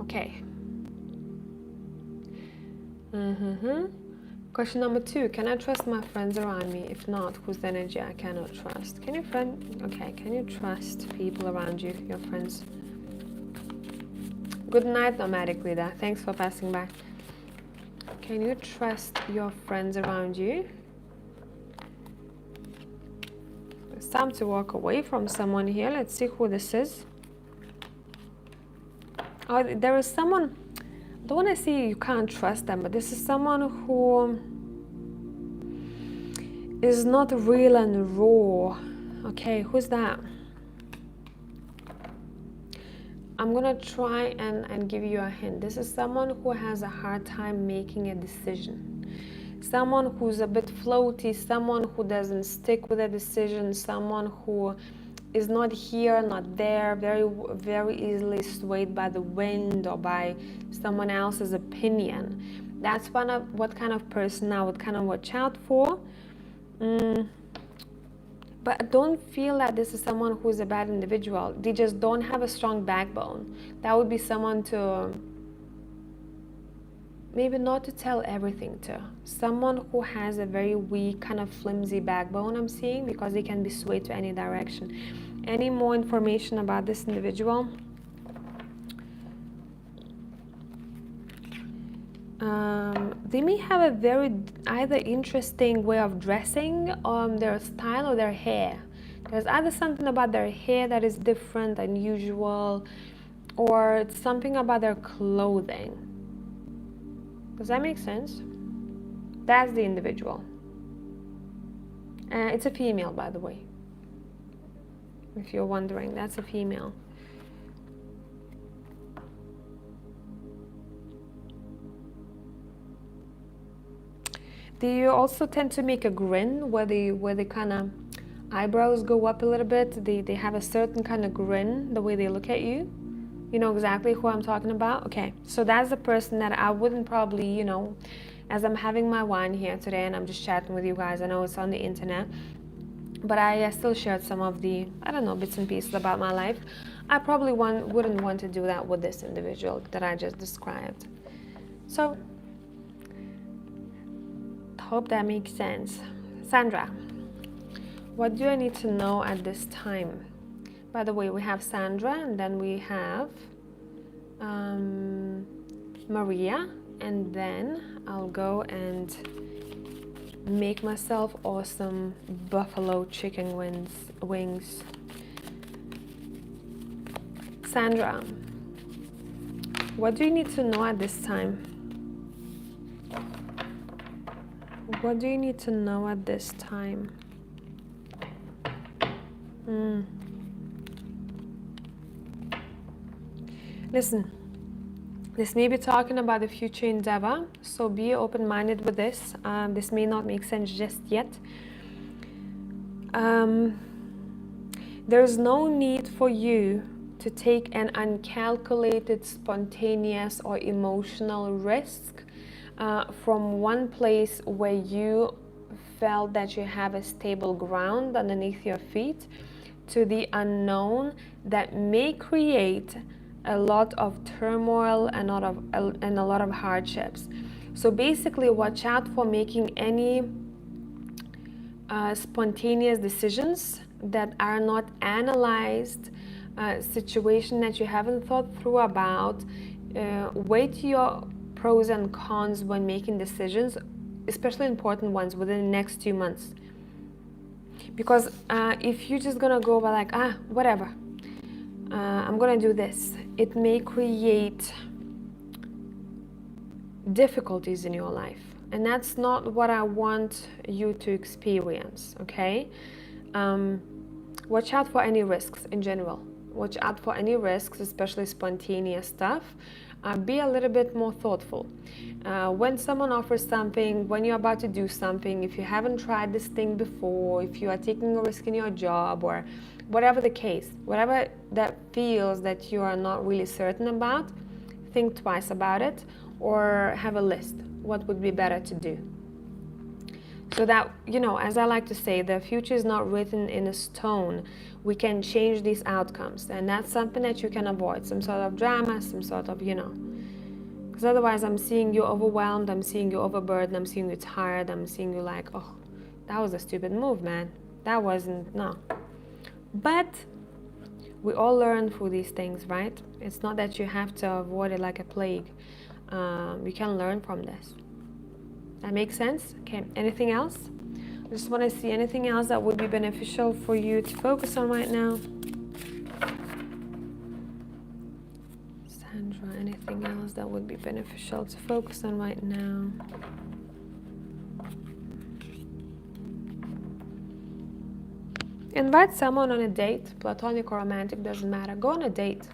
Speaker 1: Okay. Question number 2. Can I trust my friends around me? If not, whose energy I cannot trust? Can you trust people around you, your friends? Good night, nomadic leader. Thanks for passing by. Can you trust your friends around you? It's time to walk away from someone here. Let's see who this is. Oh, there is someone. I don't want to say you can't trust them, but this is someone who is not real and raw. Okay, who's that? I'm gonna try and give you a hint. This is someone who has a hard time making a decision. Someone who's a bit floaty, someone who doesn't stick with a decision, someone who is not here, not there, very, very easily swayed by the wind or by someone else's opinion. That's what kind of person I would kind of watch out for. But I don't feel that this is someone who's a bad individual. They just don't have a strong backbone. That would be someone to, maybe not to tell everything to. Someone who has a very weak, kind of flimsy backbone, I'm seeing, because they can be swayed to any direction. Any more information about this individual? They may have a very either interesting way of dressing, their style, or their hair. There's either something about their hair that is different, unusual, or it's something about their clothing. Does that make sense? That's the individual. It's a female, by the way. If you're wondering, that's a female. Do you also tend to make a grin where the kind of eyebrows go up a little bit? They have a certain kind of grin, the way they look at you. You know exactly who I'm talking about? Okay, so that's the person that I wouldn't probably, as I'm having my wine here today and I'm just chatting with you guys, I know it's on the internet, but I still shared some of the, bits and pieces about my life. I probably wouldn't want to do that with this individual that I just described. So, hope that makes sense. Sandra, what do I need to know at this time? By the way, we have Sandra, and then we have Maria, and then I'll go and make myself awesome buffalo chicken wings. Sandra, What do you need to know at this time? What do you need to know at this time? Listen, this may be talking about the future endeavor, so be open-minded with this. This may not make sense just yet. There's no need for you to take an uncalculated, spontaneous, or emotional risk from one place where you felt that you have a stable ground underneath your feet to the unknown that may create a lot of turmoil and a lot of hardships. So basically, watch out for making any spontaneous decisions that are not analyzed, situation that you haven't thought through about. Weigh your pros and cons when making decisions, especially important ones within the next 2 months. Because if you're just gonna go by like, whatever, I'm gonna do this, it may create difficulties in your life. And that's not what I want you to experience, okay? Watch out for any risks in general. Watch out for any risks, especially spontaneous stuff. Be a little bit more thoughtful. When someone offers something, when you're about to do something, if you haven't tried this thing before, if you are taking a risk in your job, or whatever the case, whatever that feels that you are not really certain about, think twice about it, or have a list. What would be better to do? So that, as I like to say, the future is not written in a stone. We can change these outcomes, and that's something that you can avoid. Some sort of drama, some sort of, because otherwise I'm seeing you overwhelmed, I'm seeing you overburdened, I'm seeing you tired, I'm seeing you like, oh, that was a stupid move, man. That wasn't, no. But we all learn through these things, right? It's not that you have to avoid it like a plague. You can learn from this. That makes sense? Okay, anything else? I just want to see anything else that would be beneficial for you to focus on right now. Sandra, anything else that would be beneficial to focus on right now? Invite someone on a date, platonic or romantic, doesn't matter. Go on a date,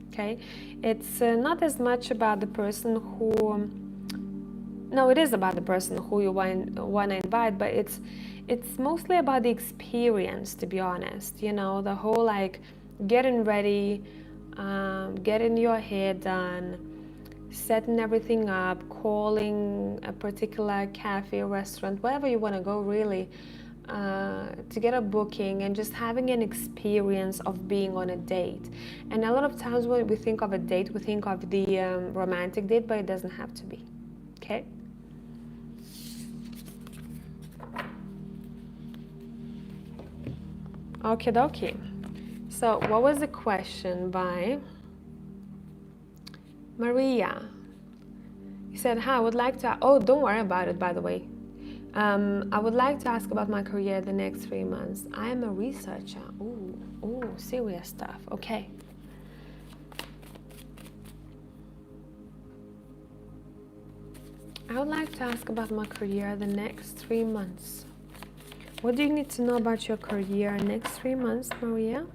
Speaker 1: okay? It's not as much about the person who... No, it is about the person who you want to invite, but it's mostly about the experience, to be honest. The whole like getting ready, getting your hair done, setting everything up, calling a particular cafe, restaurant, wherever you want to go really, to get a booking, and just having an experience of being on a date. And a lot of times when we think of a date, we think of the romantic date, but it doesn't have to be. Okay? Okie dokie. So what was the question by Maria? You said, hi, I would like to... Oh, don't worry about it, by the way. I would like to ask about my career the next 3 months. I am a researcher. Ooh, serious stuff. Okay. I would like to ask about my career the next 3 months. What do you need to know about your career next 3 months, Maria?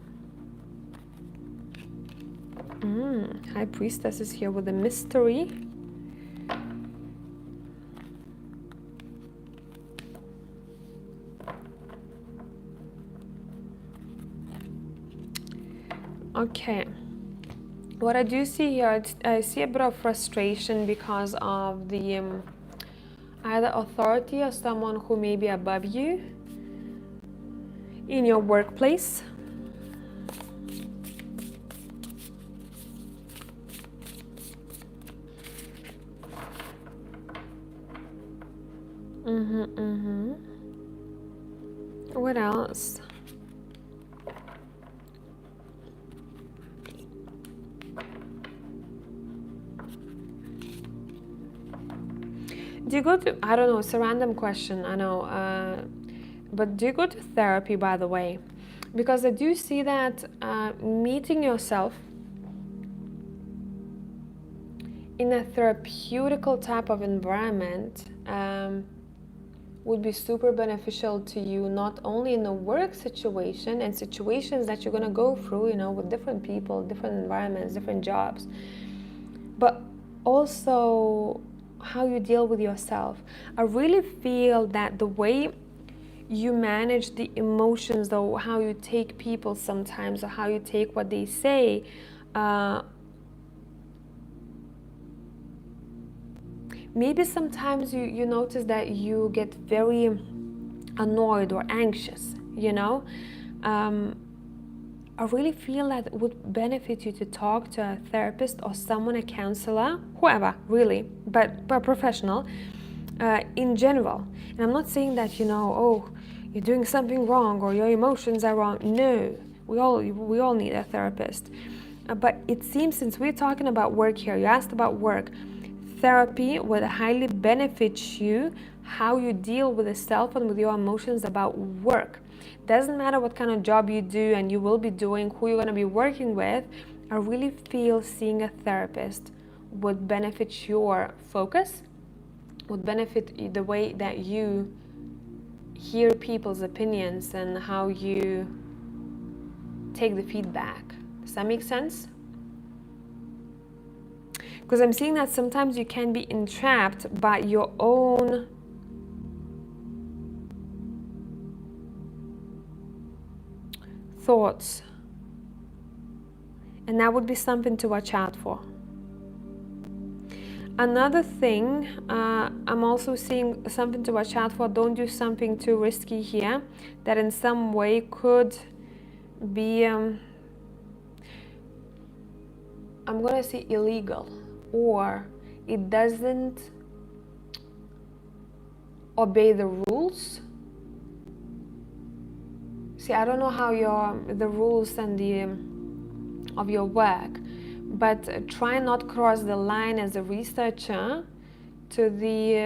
Speaker 1: High Priestess is here with a mystery. Okay. What I do see here, I see a bit of frustration because of the either authority or someone who may be above you in your workplace. What else? Do you go to, I don't know, it's a random question, I know, but do you go to therapy, by the way? Because I do see that meeting yourself in a therapeutical type of environment would be super beneficial to you, not only in a work situation and situations that you're going to go through, with different people, different environments, different jobs, but also how you deal with yourself. I really feel that the way you manage the emotions, though, how you take people sometimes, or how you take what they say, maybe sometimes you notice that you get very annoyed or anxious, I really feel that it would benefit you to talk to a therapist or someone, a counselor, whoever, really, but a professional in general. And I'm not saying that, oh, you're doing something wrong or your emotions are wrong. No, we all need a therapist. But it seems, since we're talking about work here, you asked about work, therapy would highly benefit you how you deal with yourself and with your emotions about work. Doesn't matter what kind of job you do and you will be doing, who you're going to be working with. I really feel seeing a therapist would benefit your focus, would benefit the way that you hear people's opinions and how you take the feedback. Does that make sense? Because I'm seeing that sometimes you can be entrapped by your own thoughts, and that would be something to watch out for. Another thing, I'm also seeing something to watch out for. Don't do something too risky here that in some way could be, I'm gonna say illegal, or it doesn't obey the rules. See, I don't know how the rules and of your work, but try not cross the line as a researcher to the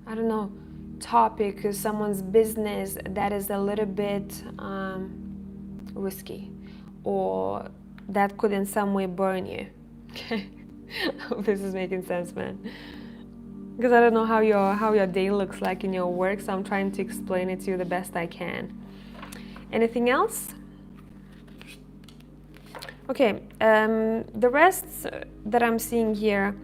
Speaker 1: I don't know, topic, someone's business that is a little bit risky, or that could in some way burn you. Okay, I hope this is making sense, man. Because I don't know how your day looks like in your work, so I'm trying to explain it to you the best I can. Anything else? Okay, the rest that I'm seeing here,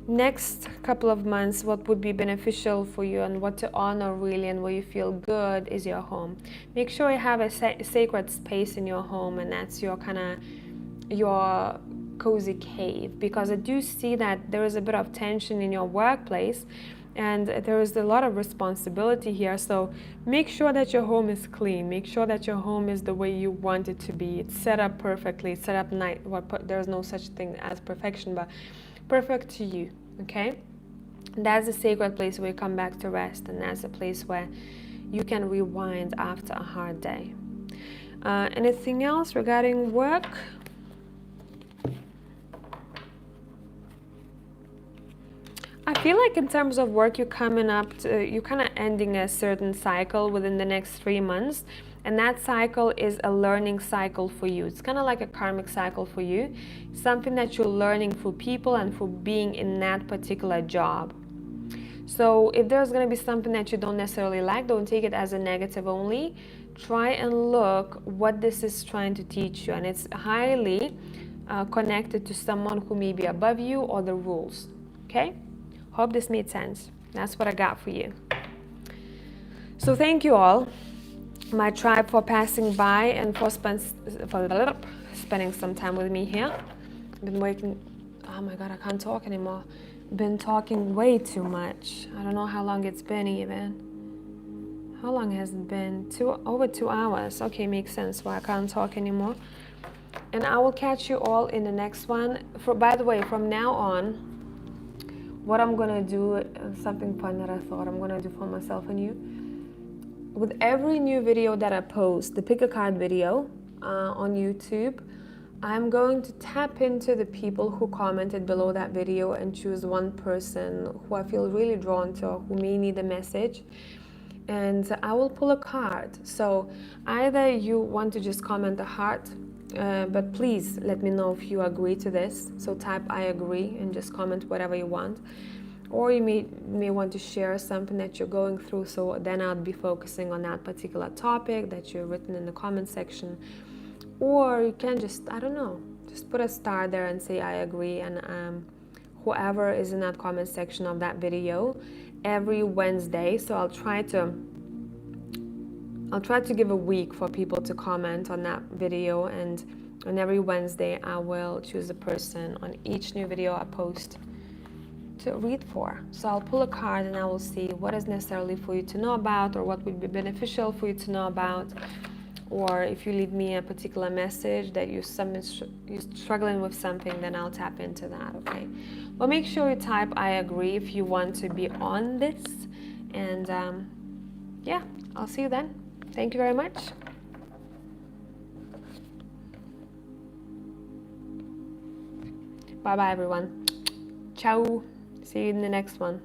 Speaker 1: next couple of months, what would be beneficial for you and what to honor really and where you feel good is your home. Make sure you have a sacred space in your home, and that's your your cozy cave, because I do see that there is a bit of tension in your workplace and there is a lot of responsibility here. So make sure that your home is clean. Make sure that your home is the way you want it to be. It's set up perfectly. It's set up nice. Well, there's no such thing as perfection, but perfect to you. Okay, that's a sacred place where you come back to rest, and that's a place where you can rewind after a hard day. Anything else regarding work? I feel like in terms of work, you're coming up to, you're kind of ending a certain cycle within the next 3 months, and that cycle is a learning cycle for you. It's kind of like a karmic cycle for you, something that you're learning through people and for being in that particular job. So if there's going to be something that you don't necessarily like, don't take it as a negative only. Try and look what this is trying to teach you, and it's highly connected to someone who may be above you or the rules. Okay? Hope this made sense. That's what I got for you. So thank you all, my tribe, for passing by and for spending some time with me here. Been working. Oh my God, I can't talk anymore. Been talking way too much. I don't know how long it's been even. How long has it been? Over 2 hours. Okay, makes sense why I can't talk anymore. And I will catch you all in the next one. By the way, from now on, what I'm gonna do, something fun that I thought I'm gonna do for myself and you. With every new video that I post, the pick a card video on YouTube, I'm going to tap into the people who commented below that video and choose one person who I feel really drawn to, or who may need a message. And I will pull a card. So either you want to just comment a heart But please let me know if you agree to this. So type I agree and just comment whatever you want. Or you may want to share something that you're going through, so then I'll be focusing on that particular topic that you've written in the comment section. Or you can just, I don't know, just put a star there and say I agree, and whoever is in that comment section of that video every Wednesday, so I'll try to give a week for people to comment on that video, and on every Wednesday I will choose a person on each new video I post to read for. So I'll pull a card and I will see what is necessarily for you to know about, or what would be beneficial for you to know about. Or if you leave me a particular message that you're struggling with something, then I'll tap into that, okay? But make sure you type I agree if you want to be on this. And yeah, I'll see you then. Thank you very much. Bye-bye, everyone. Ciao. See you in the next one.